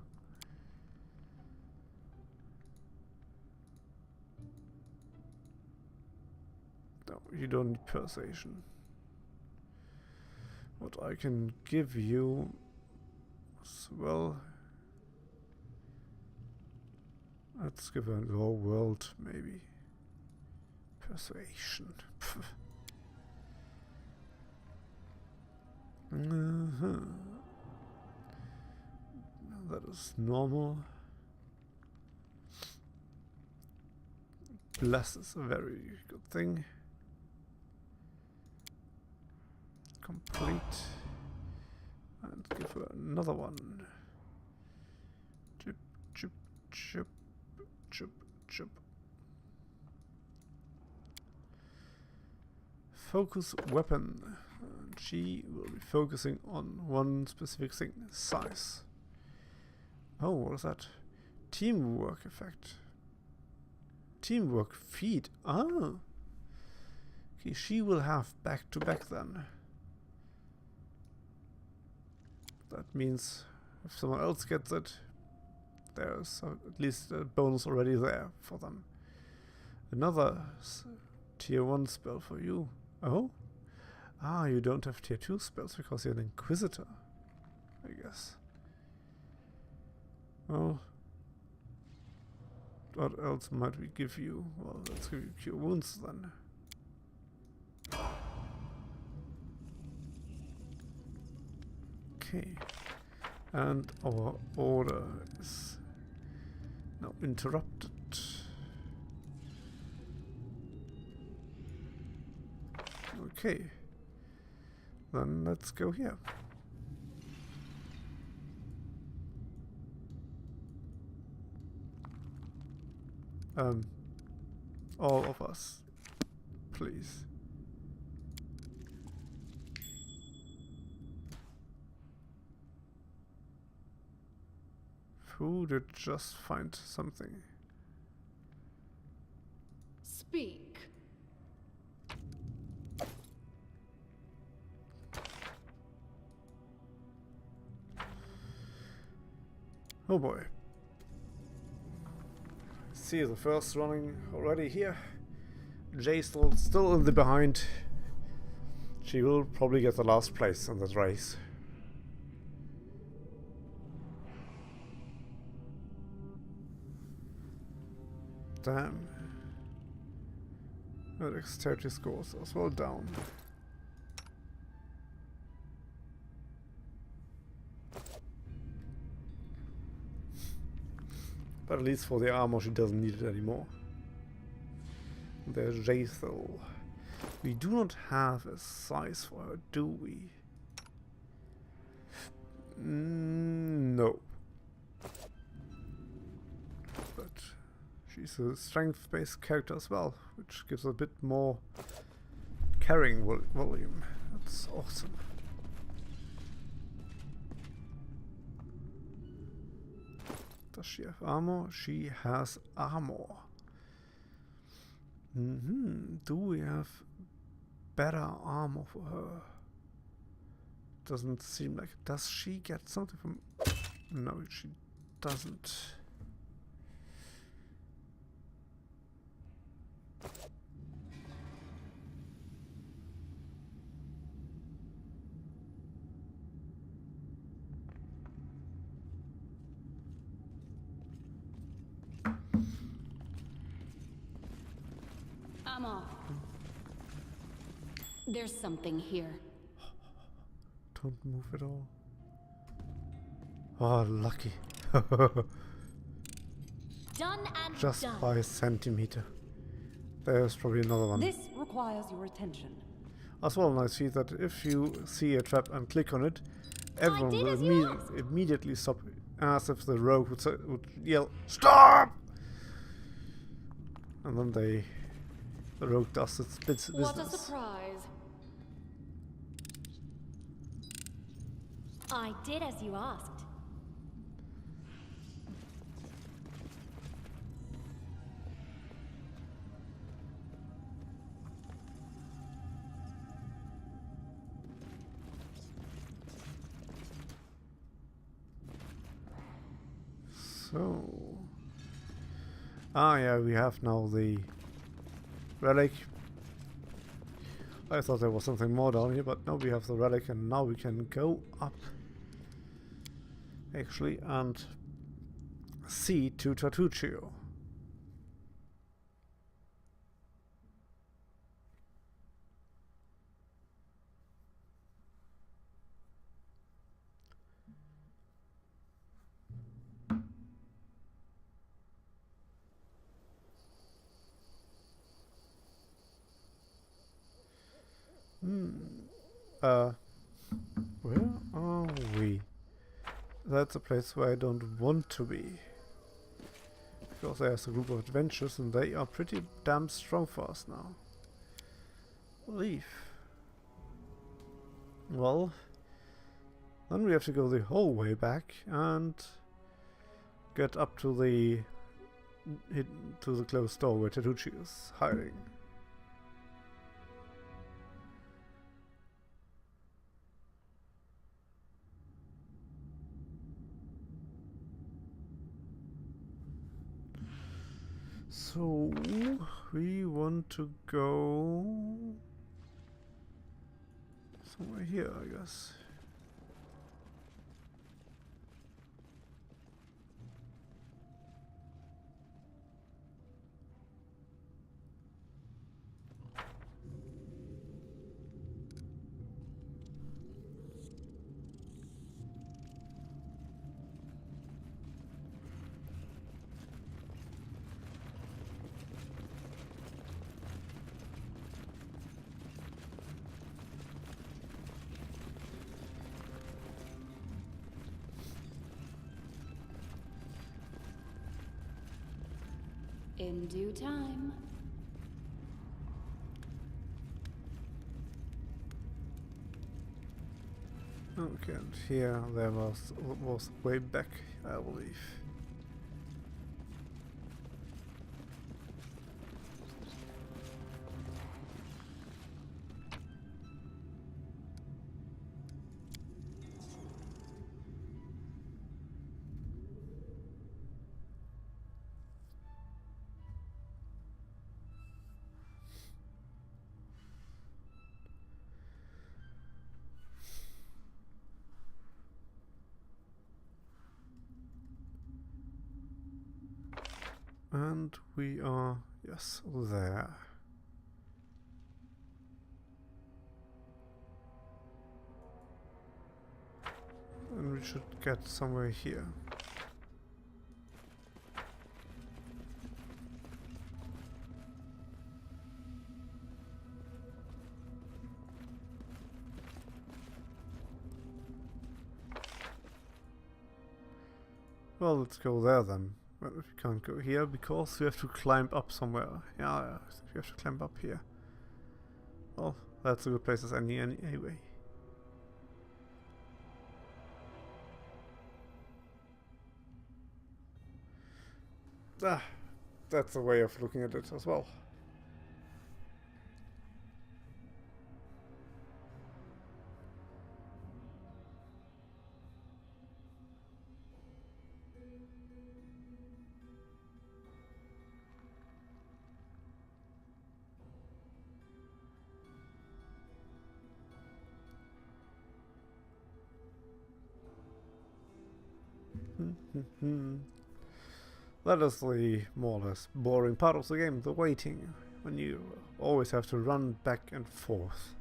No, you don't need persuasion. What I can give you as well, let's give her the whole world, maybe. Persuasion. That is normal. Bless is a very good thing. Complete. And give her another one. Chip, chip, chip, chip, chip. Focus weapon. And she will be focusing on one specific thing. Size. Oh, what is that? Teamwork effect. Teamwork feat. Ah. Okay, she will have back to back then. That means if someone else gets it, there's at least a bonus already there for them. Another tier 1 spell for you. Oh? Ah, you don't have tier 2 spells because you're an Inquisitor, I guess. Well, what else might we give you? Well, let's give you Cure Wounds then. Okay, and our order is now interrupted. Okay, then let's go here. All of us, please. who did just find something? Speak. Oh boy. See the first running already here. Jay's still in the behind. She will probably get the last place in that race. Damn. Her dexterity scores as well down. But at least for the armor she doesn't need it anymore. There's Jaethel. We do not have a size for her, do we? No. But she's a strength-based character as well, which gives a bit more carrying volume. That's awesome. Does she have armor? She has armor. Do we have better armor for her? Doesn't seem like it. Does she get something from... No, she doesn't. I'm off. There's something here. Don't move at all. Oh, lucky. Done and Just done. by a centimeter. There's probably another one. This requires your attention. As well, and I see that if you see a trap and click on it, everyone did will as you asked. immediately stop, as if the rogue would yell, "Stop!" And then the rogue does its business. What a surprise. I did as you asked. So... Ah yeah, we have now the relic. I thought there was something more down here, but no, we have the relic, and now we can go up actually and see to Tartuccio. Where are we? That's a place where I don't want to be. Because there's a group of adventurers and they are pretty damn strong for us now. Leave. Well, then we have to go the whole way back and get up to the closed door where Tartuccio is hiding. So we want to go somewhere here, I guess. In due time. Okay, and here there was way back, I believe. And we are, yes, there. And we should get somewhere here. Well, let's go there then. Well, we can't go here because we have to climb up somewhere. Yeah, we have to climb up here. Well, that's a good place as any anyway. Ah, that's a way of looking at it as well. That is the more or less boring part of the game, the waiting, when you always have to run back and forth.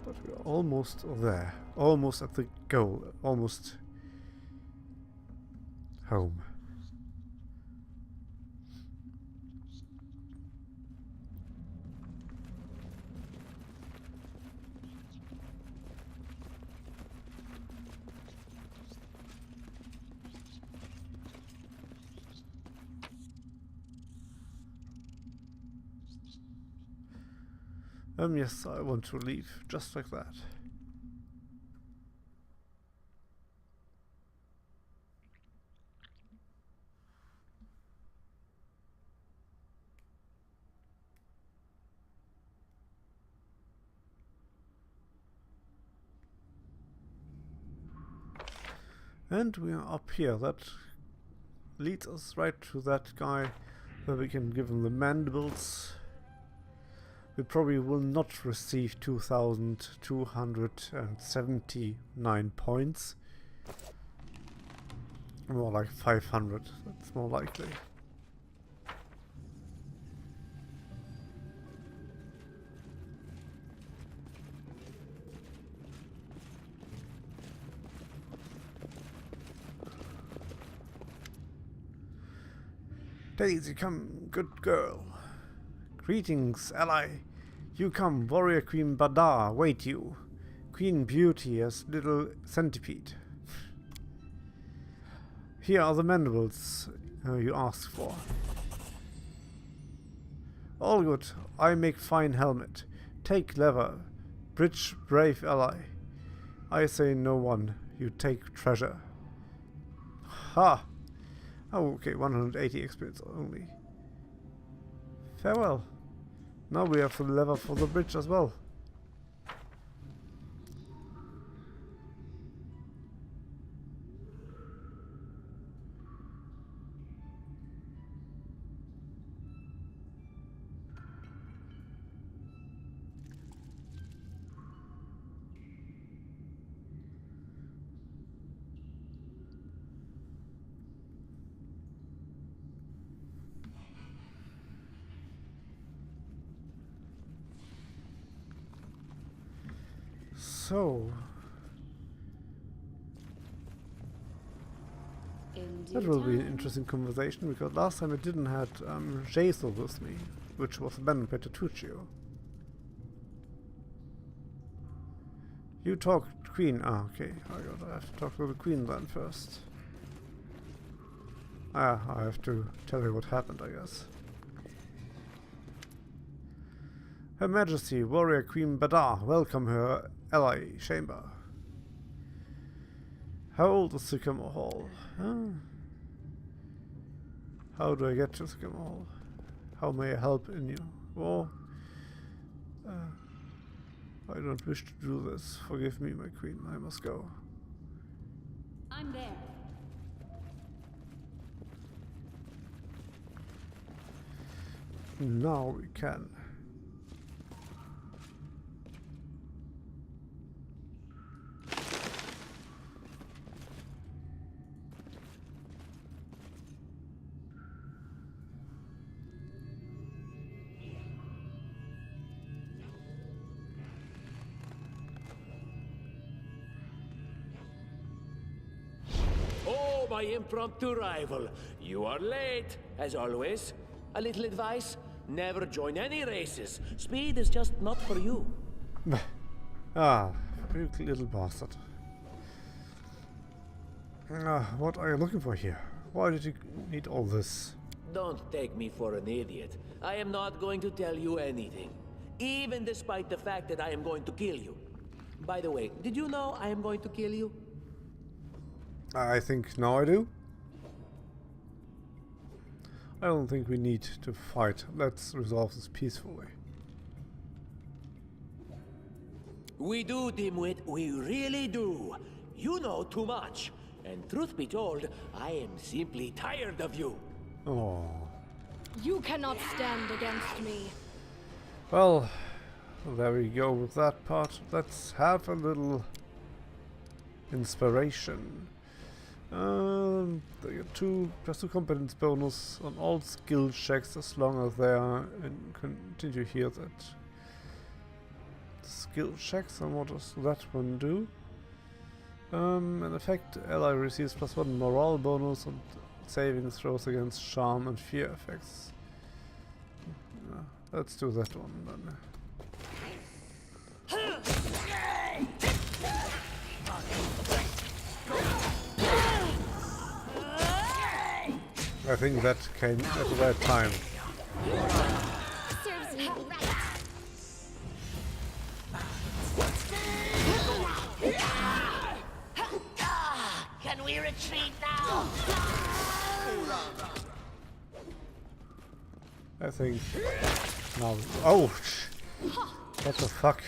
But we are almost there, almost at the goal, almost home. Yes, I want to leave, just like that. And we are up here. That leads us right to that guy where we can give him the mandibles. We probably will not receive 2,279 points. More like 500, that's more likely. Daisy, come, good girl. Greetings, ally. You come, warrior Queen Baldur, wait you. Queen Beauty as little centipede. Here are the mandibles you asked for. All good, I make fine helmet. Take leather, bridge brave ally. I say no one, you take treasure. Ha! Oh, okay, 180 experience only. Farewell. Now we have the lever for the bridge as well. So that will be an interesting conversation, because last time I didn't have Jason with me, which was abandoned by Tuccio. You talk Queen. Ah, okay. I have to talk to the Queen then first. Ah, I have to tell her what happened, I guess. Her Majesty, Warrior Queen Baldur, welcome her ally chamber. How old is Sycamore Hall? Huh? How do I get to Sycamore Hall? How may I help in you? Oh, I don't wish to do this. Forgive me, my queen. I must go. I'm there. Now we can. my impromptu rival. You are late, as always. A little advice: never join any races. Speed is just not for you. Ah, you little bastard. What are you looking for here? Why did you need all this? Don't take me for an idiot. I am not going to tell you anything, even despite the fact that I am going to kill you. By the way, did you know I am going to kill you? I think now I do. I don't think we need to fight. Let's resolve this peacefully. We do, Dimwit. We really do. You know too much. And truth be told, I am simply tired of you. Oh. You cannot stand against me. Well, there we go with that part. Let's have a little inspiration. They get plus 2 competence bonus on all skill checks as long as they are and continue here that skill checks. And what does that one do? In effect, ally receives +1 morale bonus and saving throws against charm and fear effects. Let's do that one then. I think that came at the right time. Serves me right. Can we retreat now? I think now. Oh, what the fuck?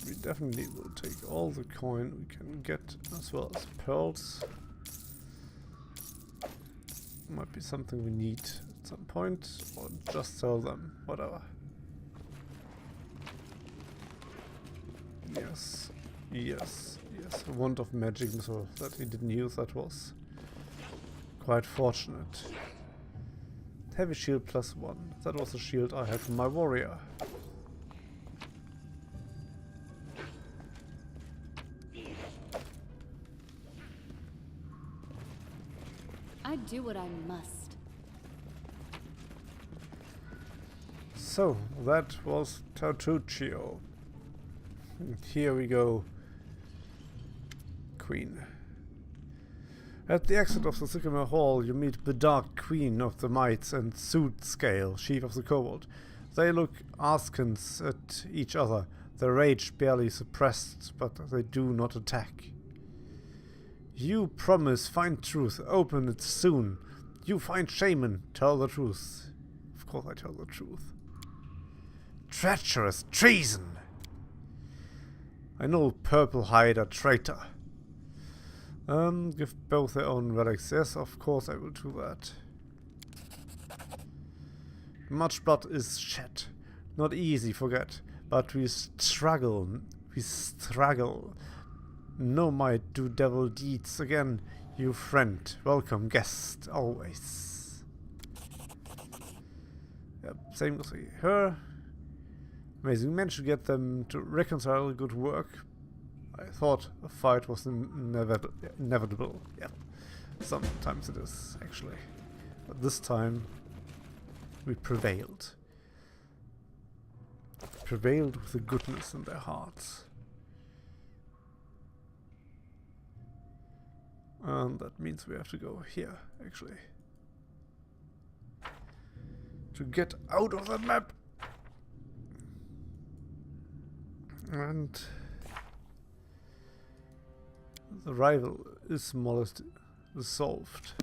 We definitely will take all the coin we can get, as well as pearls. Might be something we need at some point, or just sell them, whatever. Yes, yes, yes. A wand of magic missile that he didn't use, that was quite fortunate. Heavy shield +1. That was the shield I had from my warrior. I do what I must. So, that was Tartuccio. Here we go. Queen. At the exit of the Sycamore Hall, you meet Bedark, Queen of the Mites, and Sootscale, Chief of the Kobold. They look askance at each other, their rage barely suppressed, but they do not attack. You promise, find truth, open it soon. You find shaman, tell the truth. Of course I tell the truth. Treacherous treason! I know Purple Hide a traitor. Give both their own relics. Yes, of course I will do that. Much blood is shed. Not easy, forget. But we struggle. We struggle. No might do devil deeds again, you friend. Welcome guest, always. Yep, same with her. Amazing, managed to get them to reconcile. Good work. I thought a fight was inevitable. Yeah, sometimes it is, actually. But this time, we prevailed. Prevailed with the goodness in their hearts. And that means we have to go here, actually. To get out of the map! And the rival is more or less dissolved.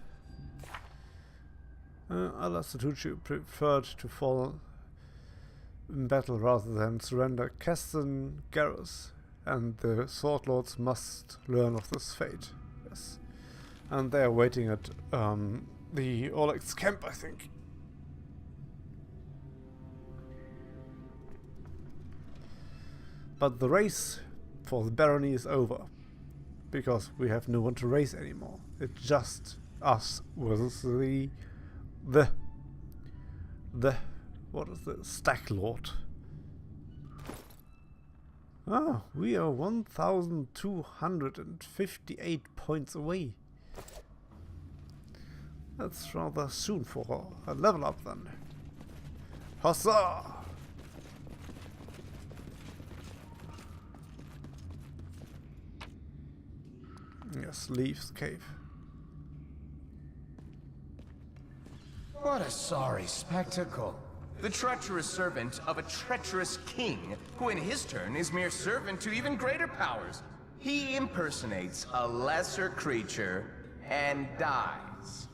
Alas, Tartuccio preferred to fall in battle rather than surrender. Keston, Garrus, and the Sword Lords must learn of this fate. Yes. And they are waiting at the Owlcat's camp, I think. But the race for the barony is over, because we have no one to race anymore. It's just us versus the What is the Stack Lord? Ah, we are 1,258 points away. That's rather soon for a level up then. Huzzah! Yes, Leaves Cave. What a sorry spectacle. The treacherous servant of a treacherous king, who in his turn is mere servant to even greater powers. He impersonates a lesser creature and dies.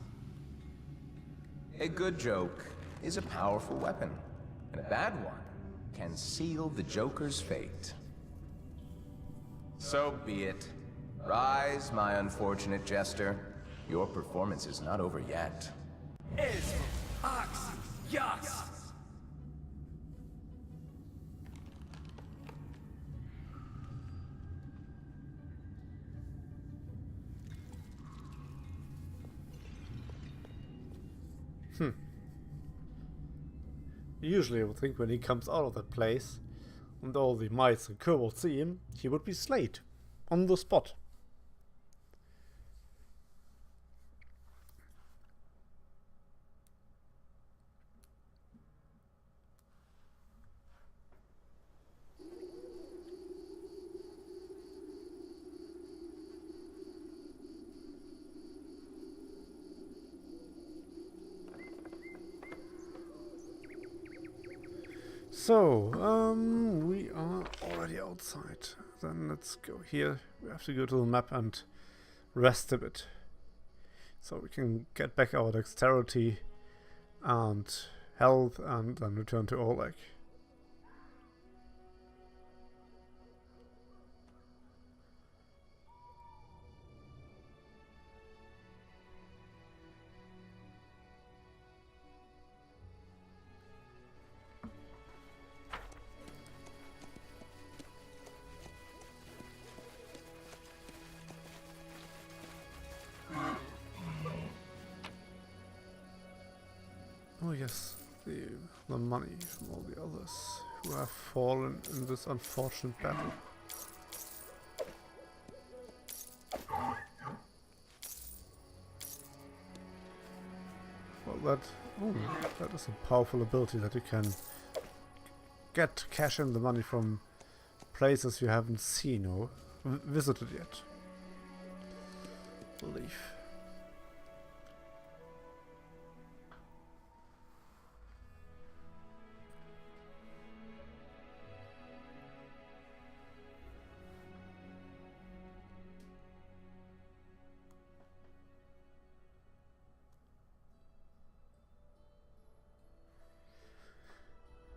A good joke is a powerful weapon, and a bad one can seal the Joker's fate. So be it. Rise, my unfortunate jester. Your performance is not over yet. Usually I would think when he comes out of that place and all the mice and kobolds see him, he would be slayed on the spot. So, we are already outside. Then let's go here. We have to go to the map and rest a bit. So we can get back our dexterity and health and then return to Oleg. Oh yes, the money from all the others who have fallen in this unfortunate battle. Well, that is a powerful ability that you can cash in the money from places you haven't seen or visited yet. Believe.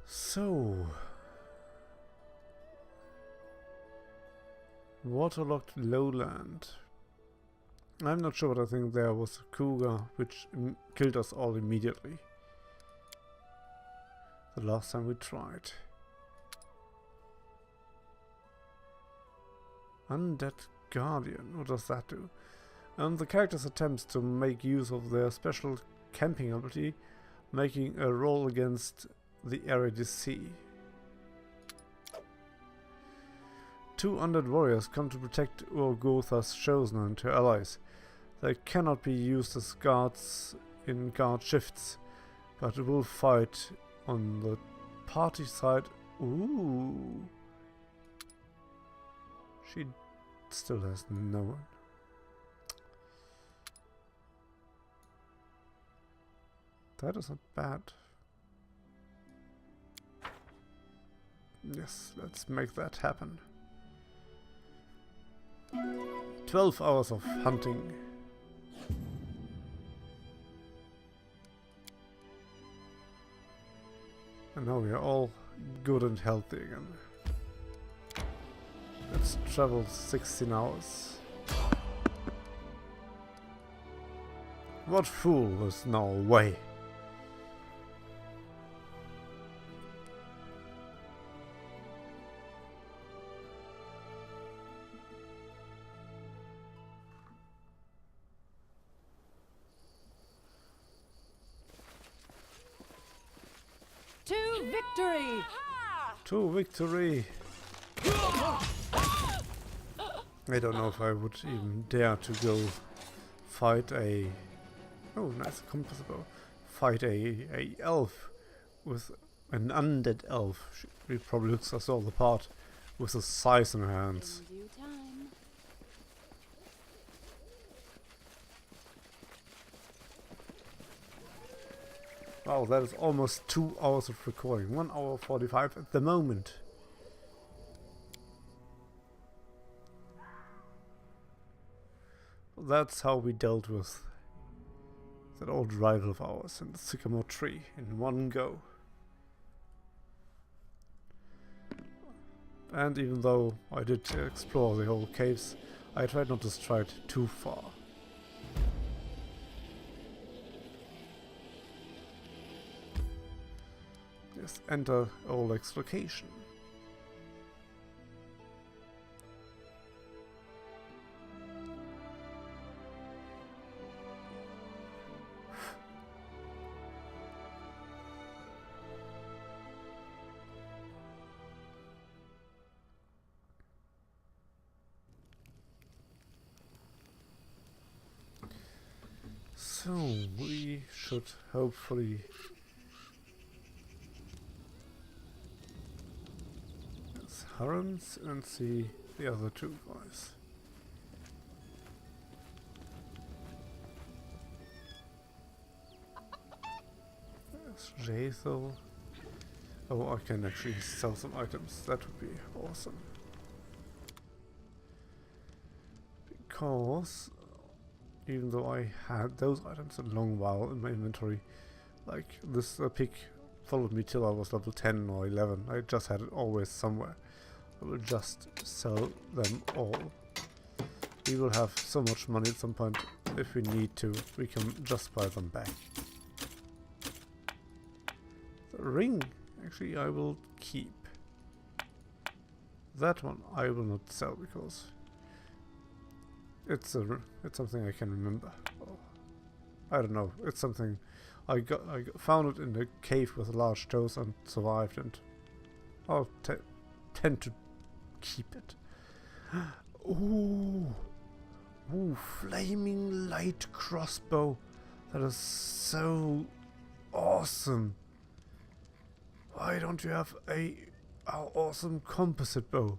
So, waterlogged lowland. I'm not sure, but I think there was a cougar which killed us all immediately. The last time we tried. Undead Guardian, what does that do? The character's attempts to make use of their special camping ability, making a roll against the area DC. 2 undead warriors come to protect Urgotha's chosen and her allies. They cannot be used as guards in guard shifts, but will fight on the party side. Ooh. She still has no one. That isn't bad. Yes, let's make that happen. 12 hours of hunting. And now we are all good and healthy again. Let's travel 16 hours. What fool is now away? To victory! To victory! I don't know if I would even dare to go fight a... Oh, nice compass bow. Fight a elf with an undead elf. She probably looks us all apart with the size in her hands. In due time. Wow, that is almost 2 hours of recording. 1 hour 45 at the moment. That's how we dealt with that old rival of ours and the Sycamore tree in one go. And even though I did explore the whole caves, I tried not to stride too far. Just enter Oleg's location. So we should hopefully Harrens and see the other two guys. There's Jaethel. Oh, I can actually sell some items. That would be awesome. Because even though I had those items a long while in my inventory, like this pig followed me till I was level 10 or 11. I just had it always somewhere. I will just sell them all. We will have so much money at some point. If we need to, we can just buy them back. The ring, actually, I will keep. That one I will not sell because it's something I can remember. Oh, I don't know. It's something I found it in a cave with large toes and survived, and I'll tend to keep it. Ooh, flaming light crossbow. That is so awesome. Why don't you have a awesome composite bow?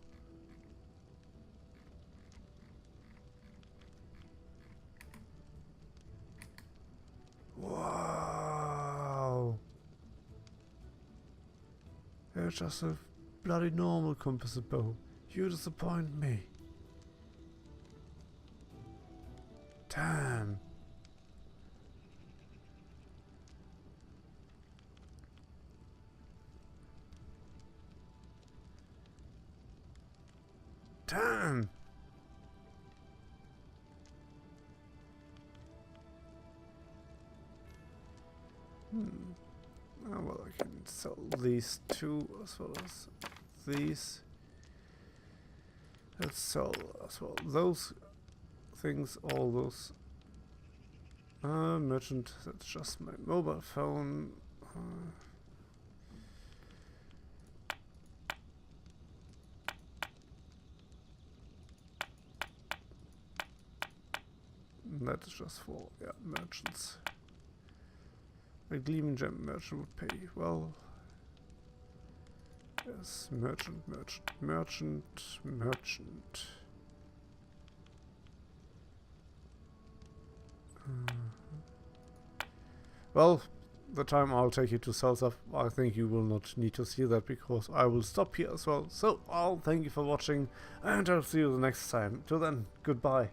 Wow. There's just a bloody normal composite bow. You disappoint me. Damn. Damn. Oh, well, I can sell these two as well as these. Let's sell as well those things, all those. Merchant, that's just my mobile phone. That is just for, yeah, merchants. A gleaming gem merchant would pay well. Yes, merchant. Well, the time I'll take you to sell stuff, I think you will not need to see that because I will stop here as well. So I'll thank you for watching and I'll see you the next time. Till then, goodbye.